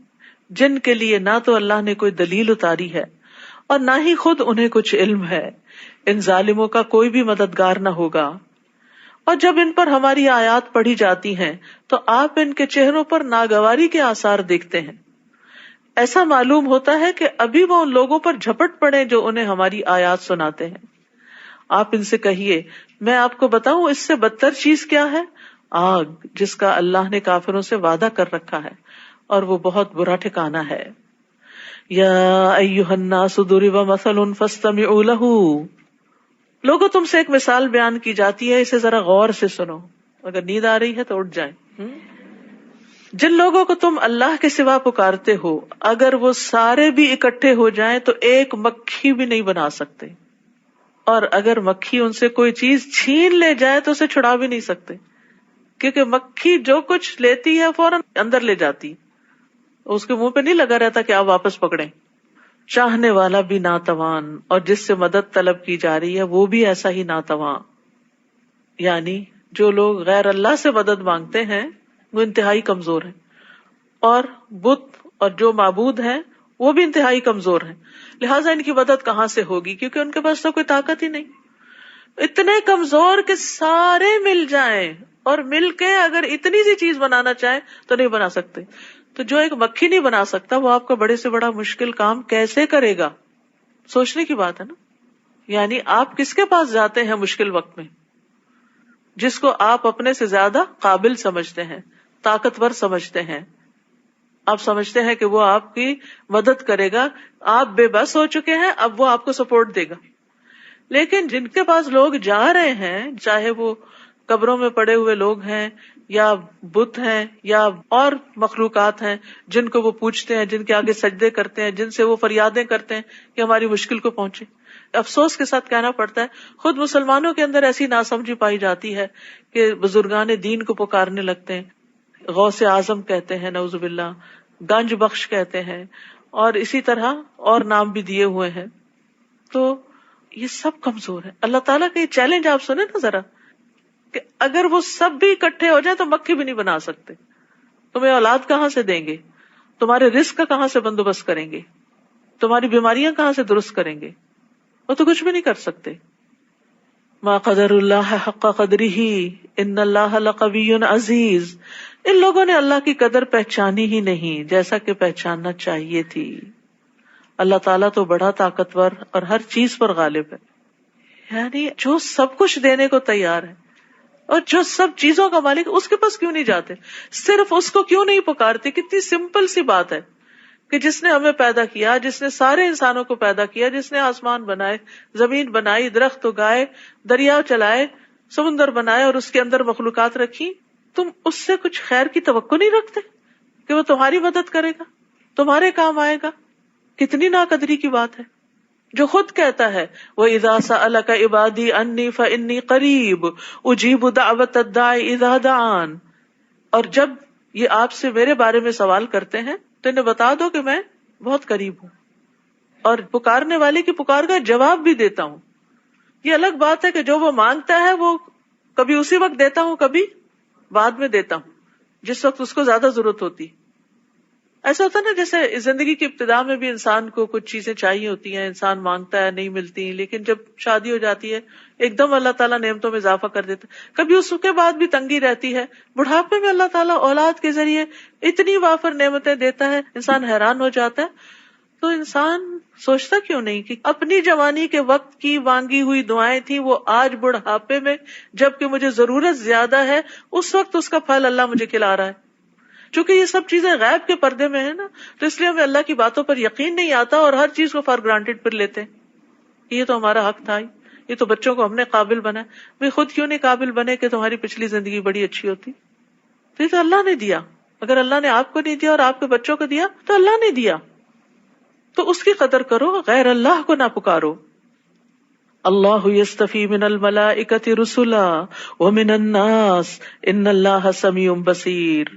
جن کے لیے نہ تو اللہ نے کوئی دلیل اتاری ہے اور نہ ہی خود انہیں کچھ علم ہے. ان ظالموں کا کوئی بھی مددگار نہ ہوگا. اور جب ان پر ہماری آیات پڑھی جاتی ہیں تو آپ ان کے چہروں پر ناگواری کے آثار دیکھتے ہیں. ایسا معلوم ہوتا ہے کہ ابھی وہ ان لوگوں پر جھپٹ پڑے جو انہیں ہماری آیات سناتے ہیں. آپ ان سے کہیے، میں آپ کو بتاؤں اس سے بدتر چیز کیا ہے؟ آگ جس کا اللہ نے کافروں سے وعدہ کر رکھا ہے، اور وہ بہت برا ٹھکانہ ہے. یا ایھا الناس ضرب مثل فاستمعوا له. لوگوں تم سے ایک مثال بیان کی جاتی ہے، اسے ذرا غور سے سنو، اگر نیند آ رہی ہے تو اٹھ جائیں. جن لوگوں کو تم اللہ کے سوا پکارتے ہو، اگر وہ سارے بھی اکٹھے ہو جائیں تو ایک مکھی بھی نہیں بنا سکتے، اور اگر مکھی ان سے کوئی چیز چھین لے جائے تو اسے چھڑا بھی نہیں سکتے، کیونکہ مکھی جو کچھ لیتی ہے فوراً اندر لے جاتی، اس کے منہ پہ نہیں لگا رہتا کہ آپ واپس پکڑیں. چاہنے والا بھی ناتوان، اور جس سے مدد طلب کی جا رہی ہے وہ بھی ایسا ہی ناتواں. یعنی جو لوگ غیر اللہ سے مدد مانگتے ہیں وہ انتہائی کمزور ہیں، اور بت اور جو معبود ہیں وہ بھی انتہائی کمزور ہیں. لہٰذا ان کی مدد کہاں سے ہوگی، کیونکہ ان کے پاس تو کوئی طاقت ہی نہیں. اتنے کمزور کہ سارے مل جائیں اور مل کے اگر اتنی سی چیز بنانا چاہیں تو نہیں بنا سکتے. تو جو ایک مکھی نہیں بنا سکتا وہ آپ کا بڑے سے بڑا مشکل کام کیسے کرے گا؟ سوچنے کی بات ہے نا. یعنی آپ کس کے پاس جاتے ہیں مشکل وقت میں؟ جس کو آپ اپنے سے زیادہ قابل سمجھتے ہیں، طاقتور سمجھتے ہیں. آپ سمجھتے ہیں کہ وہ آپ کی مدد کرے گا، آپ بے بس ہو چکے ہیں، اب وہ آپ کو سپورٹ دے گا. لیکن جن کے پاس لوگ جا رہے ہیں، چاہے وہ قبروں میں پڑے ہوئے لوگ ہیں یا بت ہیں یا اور مخلوقات ہیں جن کو وہ پوچھتے ہیں، جن کے آگے سجدے کرتے ہیں، جن سے وہ فریادیں کرتے ہیں کہ ہماری مشکل کو پہنچے. افسوس کے ساتھ کہنا پڑتا ہے خود مسلمانوں کے اندر ایسی ناسمجھی پائی جاتی ہے کہ بزرگان دین کو پکارنے لگتے ہیں، غوث اعظم کہتے ہیں، نعوذ باللہ، گنج بخش کہتے ہیں، اور اسی طرح اور نام بھی دیے ہوئے ہیں. تو یہ سب کمزور ہے. اللہ تعالیٰ کا یہ چیلنج آپ سنیں نا ذرا، کہ اگر وہ سب بھی اکٹھے ہو جائیں تو مکھی بھی نہیں بنا سکتے. تمہیں اولاد کہاں سے دیں گے؟ تمہارے رزق کا کہاں سے بندوبست کریں گے؟ تمہاری بیماریاں کہاں سے درست کریں گے؟ وہ تو کچھ بھی نہیں کر سکتے. ما قدر اللہ حق قدرہ ان اللہ لقوی عزیز. ان لوگوں نے اللہ کی قدر پہچانی ہی نہیں جیسا کہ پہچاننا چاہیے تھی. اللہ تعالیٰ تو بڑا طاقتور اور ہر چیز پر غالب ہے. یعنی جو سب کچھ دینے کو تیار ہے اور جو سب چیزوں کا مالک، اس کے پاس کیوں نہیں جاتے؟ صرف اس کو کیوں نہیں پکارتے؟ کتنی سمپل سی بات ہے کہ جس نے ہمیں پیدا کیا، جس نے سارے انسانوں کو پیدا کیا، جس نے آسمان بنائے، زمین بنائی، درخت اگائے، دریا چلائے، سمندر بنائے اور اس کے اندر مخلوقات رکھی، تم اس سے کچھ خیر کی توقع نہیں رکھتے کہ وہ تمہاری مدد کرے گا، تمہارے کام آئے گا؟ کتنی ناقدری کی بات ہے. جو خود کہتا ہے وَإِذَا سَأَلَكَ عِبَادِي عَنِّي فَإِنِّي قَرِيبٌ أُجِيبُ دَعْوَةَ الدَّاعِ إِذَا دَعَانِ. اور جب یہ آپ سے میرے بارے میں سوال کرتے ہیں تو انہیں بتا دو کہ میں بہت قریب ہوں اور پکارنے والے کی پکار کا جواب بھی دیتا ہوں. یہ الگ بات ہے کہ جو وہ مانگتا ہے وہ کبھی اسی وقت دیتا ہوں، کبھی بعد میں دیتا ہوں جس وقت اس کو زیادہ ضرورت ہوتی. ایسا ہوتا ہے نا جیسے زندگی کی ابتدا میں بھی انسان کو کچھ چیزیں چاہیے ہوتی ہیں، انسان مانگتا ہے، نہیں ملتی، لیکن جب شادی ہو جاتی ہے ایک دم اللہ تعالیٰ نعمتوں میں اضافہ کر دیتا ہے. کبھی اس کے بعد بھی تنگی رہتی ہے، بڑھاپے میں اللہ تعالیٰ اولاد کے ذریعے اتنی وافر نعمتیں دیتا ہے، انسان حیران ہو جاتا ہے. تو انسان سوچتا کیوں نہیں کہ اپنی جوانی کے وقت کی مانگی ہوئی دعائیں تھیں، وہ آج بڑھاپے میں جبکہ مجھے ضرورت زیادہ ہے اس وقت اس کا پھل اللہ مجھے کھلا رہا ہے. چونکہ یہ سب چیزیں غیب کے پردے میں ہیں نا، تو اس لیے ہمیں اللہ کی باتوں پر یقین نہیں آتا اور ہر چیز کو فار گرانٹیڈ پھر لیتے ہیں. یہ تو ہمارا حق تھا، یہ تو بچوں کو ہم نے قابل بنا. بھئی خود کیوں نہیں قابل بنے کہ تمہاری پچھلی زندگی بڑی اچھی ہوتی؟ تو یہ تو اللہ نے دیا. اگر اللہ نے آپ کو نہیں دیا اور آپ کے بچوں کو دیا تو اللہ نے دیا، تو اس کی قدر کرو، غیر اللہ کو نہ پکارو. اللہ یستفی من الملائکۃ رسلا ومن الناس ان اللہ سمیع بصیر.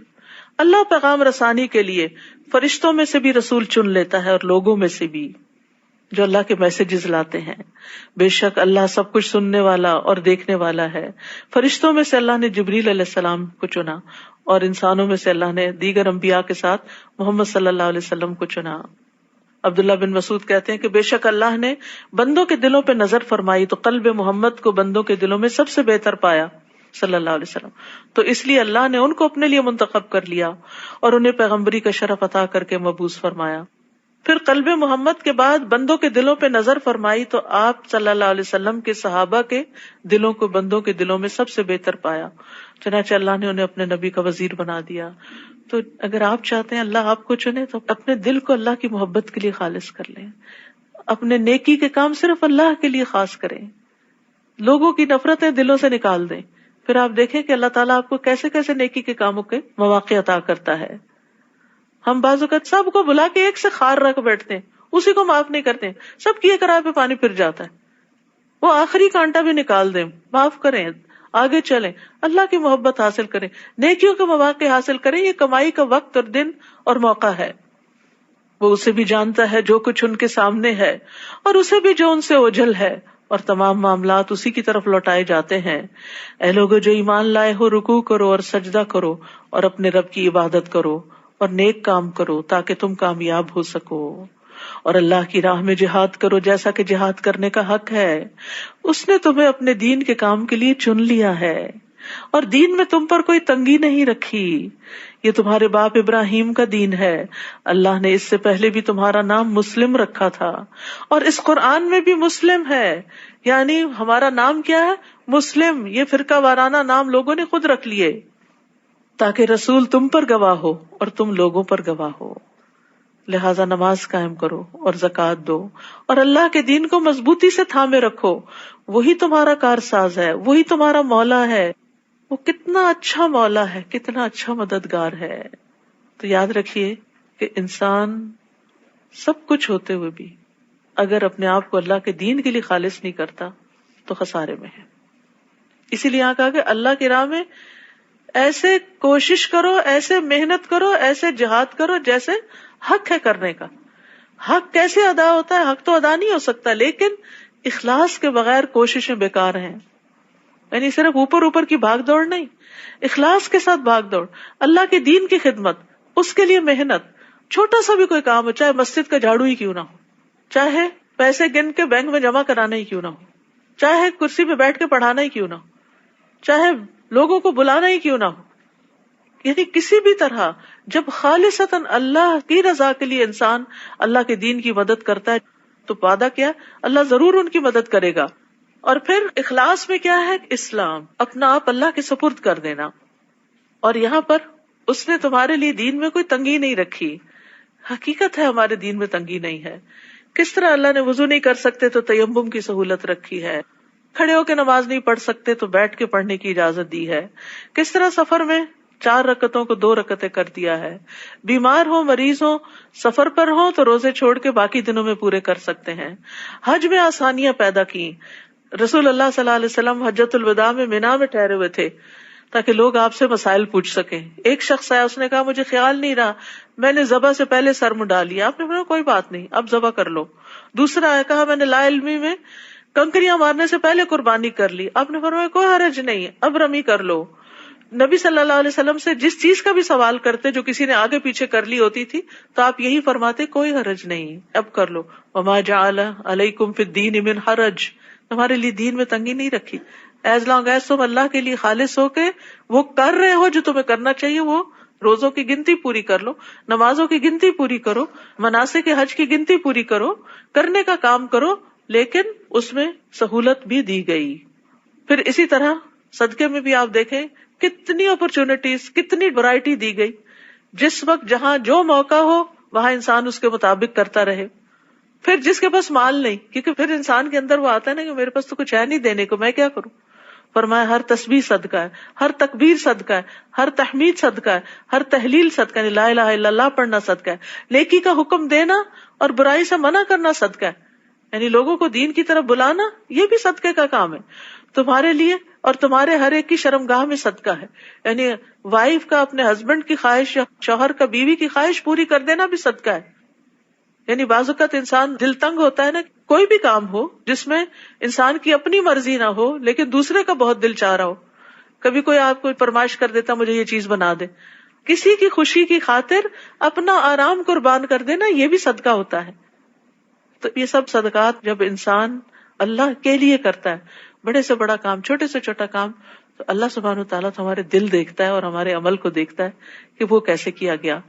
اللہ پیغام رسانی کے لیے فرشتوں میں سے بھی رسول چن لیتا ہے اور لوگوں میں سے بھی جو اللہ کے میسجز لاتے ہیں. بے شک اللہ سب کچھ سننے والا اور دیکھنے والا ہے. فرشتوں میں سے اللہ نے جبریل علیہ السلام کو چنا اور انسانوں میں سے اللہ نے دیگر انبیاء کے ساتھ محمد صلی اللہ علیہ وسلم کو چنا. عبداللہ بن مسعود کہتے ہیں کہ بے شک اللہ نے بندوں کے دلوں پہ نظر فرمائی تو قلب محمد کو بندوں کے دلوں میں سب سے بہتر پایا صلی اللہ علیہ وسلم. تو اس لیے اللہ نے ان کو اپنے لیے منتخب کر لیا اور انہیں پیغمبری کا شرف عطا کر کے مبعوث فرمایا. پھر قلب محمد کے بعد بندوں کے دلوں پہ نظر فرمائی تو آپ صلی اللہ علیہ وسلم کے صحابہ کے دلوں کو بندوں کے دلوں میں سب سے بہتر پایا. چنانچہ اللہ نے انہیں اپنے نبی کا وزیر بنا دیا. تو اگر آپ چاہتے ہیں اللہ آپ کو چنے تو اپنے دل کو اللہ کی محبت کے لیے خالص کر لیں، اپنے نیکی کے کام صرف اللہ کے لیے خاص کریں. لوگوں کی نفرتیں دلوں سے نکال دیں. پھر آپ دیکھیں کہ اللہ تعالیٰ آپ کو کیسے کیسے نیکی کے کاموں کے مواقع عطا کرتا ہے. ہم بعض اوقات سب کو بلا کے ایک سے خار رکھ بیٹھتے ہیں, اسی کو معاف نہیں کرتے, سب کیے کرائے پہ پانی پھر جاتا ہے. وہ آخری کانٹا بھی نکال دیں, معاف کریں, آگے چلیں, اللہ کی محبت حاصل کریں, نیکیوں کے مواقع حاصل کریں. یہ کمائی کا وقت اور دن اور موقع ہے. وہ اسے بھی جانتا ہے جو کچھ ان کے سامنے ہے, اور اسے بھی جو ان سے اوجھل ہے, اور تمام معاملات اسی کی طرف لوٹائے جاتے ہیں. اے لوگو جو ایمان لائے ہو, رکوع کرو اور سجدہ کرو اور اپنے رب کی عبادت کرو اور نیک کام کرو تاکہ تم کامیاب ہو سکو, اور اللہ کی راہ میں جہاد کرو جیسا کہ جہاد کرنے کا حق ہے. اس نے تمہیں اپنے دین کے کام کے لیے چن لیا ہے, اور دین میں تم پر کوئی تنگی نہیں رکھی. یہ تمہارے باپ ابراہیم کا دین ہے. اللہ نے اس سے پہلے بھی تمہارا نام مسلم رکھا تھا, اور اس قرآن میں بھی مسلم ہے. یعنی ہمارا نام کیا ہے؟ مسلم. یہ فرقہ وارانہ نام لوگوں نے خود رکھ لیے تاکہ رسول تم پر گواہ ہو اور تم لوگوں پر گواہ ہو. لہذا نماز قائم کرو اور زکوٰۃ دو, اور اللہ کے دین کو مضبوطی سے تھامے رکھو. وہی تمہارا کارساز ہے, وہی تمہارا مولا ہے. وہ کتنا اچھا مولا ہے, کتنا اچھا مددگار ہے. تو یاد رکھیے کہ انسان سب کچھ ہوتے ہوئے بھی اگر اپنے آپ کو اللہ کے دین کے لیے خالص نہیں کرتا تو خسارے میں ہے. اسی لیے یہاں کہا کہ اللہ کی راہ میں ایسے کوشش کرو, ایسے محنت کرو, ایسے جہاد کرو جیسے حق ہے کرنے کا. حق کیسے ادا ہوتا ہے؟ حق تو ادا نہیں ہو سکتا, لیکن اخلاص کے بغیر کوششیں بیکار ہیں. یعنی صرف اوپر اوپر کی بھاگ دوڑ نہیں, اخلاص کے ساتھ بھاگ دوڑ, اللہ کے دین کی خدمت, اس کے لیے محنت. چھوٹا سا بھی کوئی کام ہو, چاہے مسجد کا جھاڑو ہی کیوں نہ ہو, چاہے پیسے گن کے بینک میں جمع کرانا ہی کیوں نہ ہو, چاہے کرسی پہ بیٹھ کے پڑھانا ہی کیوں نہ ہو, چاہے لوگوں کو بلانا ہی کیوں نہ ہو. یعنی کسی بھی طرح جب خالصتاً اللہ کی رضا کے لیے انسان اللہ کے دین کی مدد کرتا ہے تو وعدہ کیا, اللہ ضرور ان کی مدد کرے گا. اور پھر اخلاص میں کیا ہے؟ اسلام, اپنا آپ اللہ کے سپرد کر دینا. اور یہاں پر اس نے تمہارے لیے دین میں کوئی تنگی نہیں رکھی. حقیقت ہے ہمارے دین میں تنگی نہیں ہے. کس طرح اللہ نے وضو نہیں کر سکتے تو تیمم کی سہولت رکھی ہے, کھڑے ہو کے نماز نہیں پڑھ سکتے تو بیٹھ کے پڑھنے کی اجازت دی ہے. کس طرح سفر میں 4 رکعتوں کو 2 رکعتیں کر دیا ہے. بیمار ہو, مریض ہو, سفر پر ہو تو روزے چھوڑ کے باقی دنوں میں پورے کر سکتے ہیں. حج میں آسانیاں پیدا کی. رسول اللہ صلی اللہ علیہ وسلم حجۃ الوداع میں مینا میں ٹھہرے ہوئے تھے تاکہ لوگ آپ سے مسائل پوچھ سکیں. ایک شخص آیا, اس نے کہا مجھے خیال نہیں رہا, میں نے ذبح سے پہلے سر منڈا لیا. آپ نے بولا کوئی بات نہیں, اب ذبح کر لو. دوسرا آیا, کہا میں نے لا علمی میں کنکریاں مارنے سے پہلے قربانی کر لی. آپ نے فرمایا کوئی حرج نہیں, اب رمی کر لو. نبی صلی اللہ علیہ وسلم سے جس چیز کا بھی سوال کرتے جو کسی نے آگے پیچھے کر لی ہوتی تھی تو آپ یہی فرماتے کوئی حرج نہیں, اب کر لو. وما جعل علیکم فی الدین من حرج, تمہارے لیے دین میں تنگی نہیں رکھی. ایز لانگ ایز تم اللہ کے لیے خالص ہو کے وہ کر رہے ہو جو تمہیں کرنا چاہیے, وہ روزوں کی گنتی پوری کر لو, نمازوں کی گنتی پوری کرو, مناسک حج کی گنتی پوری کرو, کرنے کا کام کرو, لیکن اس میں سہولت بھی دی گئی. پھر اسی طرح صدقے میں بھی آپ دیکھیں کتنی اپرچونٹیز, کتنی ورائٹی دی گئی. جس وقت جہاں جو موقع ہو وہاں انسان اس کے مطابق کرتا رہے. پھر جس کے پاس مال نہیں, کیونکہ پھر انسان کے اندر وہ آتا ہے نا کہ میرے پاس تو کچھ ہے نہیں دینے کو, میں کیا کروں. فرمایا ہر تسبیح صدقہ ہے, ہر تکبیر صدقہ ہے, ہر تحمید صدقہ ہے, ہر تحلیل صدقہ ہے, لا الہ الا اللہ پڑھنا صدقہ ہے, نیکی کا حکم دینا اور برائی سے منع کرنا صدقہ ہے. یعنی لوگوں کو دین کی طرف بلانا یہ بھی صدقے کا کام ہے تمہارے لیے, اور تمہارے ہر ایک کی شرمگاہ میں صدقہ ہے. یعنی وائف کا اپنے ہسبینڈ کی خواہش یا شوہر کا بیوی کی خواہش پوری کر دینا بھی صدقہ ہے. یعنی بعض اوقات انسان دل تنگ ہوتا ہے نا, کوئی بھی کام ہو جس میں انسان کی اپنی مرضی نہ ہو لیکن دوسرے کا بہت دل چاہ رہا ہو. کبھی کوئی آپ کو فرمائش کر دیتا مجھے یہ چیز بنا دے, کسی کی خوشی کی خاطر اپنا آرام قربان کر دینا یہ بھی صدقہ ہوتا ہے. تو یہ سب صدقات جب انسان اللہ کے لیے کرتا ہے, بڑے سے بڑا کام, چھوٹے سے چھوٹا کام, تو اللہ سبحانہ وتعالیٰ تو ہمارے دل دیکھتا ہے اور ہمارے عمل کو دیکھتا ہے کہ وہ کیسے کیا گیا.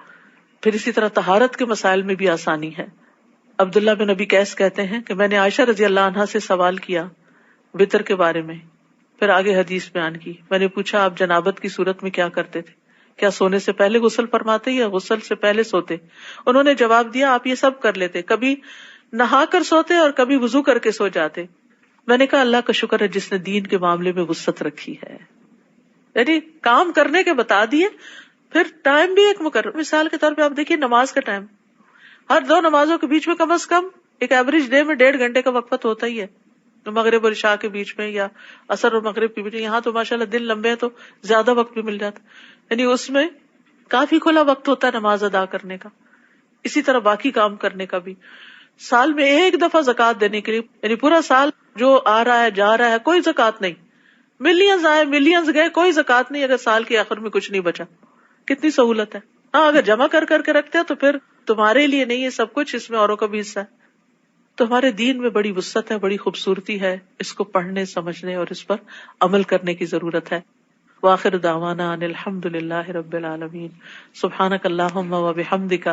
پھر اسی طرح طہارت کے مسائل میں بھی آسانی ہے. عبداللہ بن ابی قیس کہتے ہیں کہ میں نے عائشہ رضی اللہ عنہا سے سوال کیا وطر کے بارے میں, پھر آگے حدیث بیان کی. میں نے پوچھا آپ جنابت کی صورت میں کیا کرتے تھے, کیا سونے سے پہلے غسل فرماتے یا غسل سے پہلے سوتے؟ انہوں نے جواب دیا آپ یہ سب کر لیتے, کبھی نہا کر سوتے اور کبھی وضو کر کے سو جاتے. میں نے کہا اللہ کا شکر ہے جس نے دین کے معاملے میں وسعت رکھی ہے، یعنی کام کرنے کے بتا دیے، پھر ٹائم بھی ایک مقرر. مثال کے طور پہ آپ دیکھیے نماز کا ٹائم، ہر 2 نمازوں کے بیچ میں کم از کم ایک ایوریج ڈے میں 1.5 گھنٹے کا وقفہ تو ہوتا ہی ہے، مغرب اور عشاء کے بیچ میں یا عصر اور مغرب کے بیچ میں. یہاں تو ماشاءاللہ دن لمبے ہیں تو زیادہ وقت بھی مل جاتا، یعنی اس میں کافی کھلا وقت ہوتا ہے نماز ادا کرنے کا. اسی طرح باقی کام کرنے کا بھی، سال میں ایک دفعہ زکات دینے کے لیے، یعنی پورا سال جو آ رہا ہے جا رہا ہے کوئی زکات نہیں، ملینز آئے ملینز گئے کوئی زکات نہیں اگر سال کے آخر میں کچھ نہیں بچا. کتنی سہولت ہے. ہاں اگر جمع کر کے رکھتے ہیں تو پھر تمہارے لیے نہیں ہے سب کچھ، اس میں اوروں کا بھی حصہ ہے. تو ہمارے دین میں بڑی وسعت ہے، بڑی خوبصورتی ہے، اس کو پڑھنے سمجھنے اور اس پر عمل کرنے کی ضرورت ہے. وآخر دعوانا ان الحمد للہ رب العالمین. سبحانک اللہم و بحمدک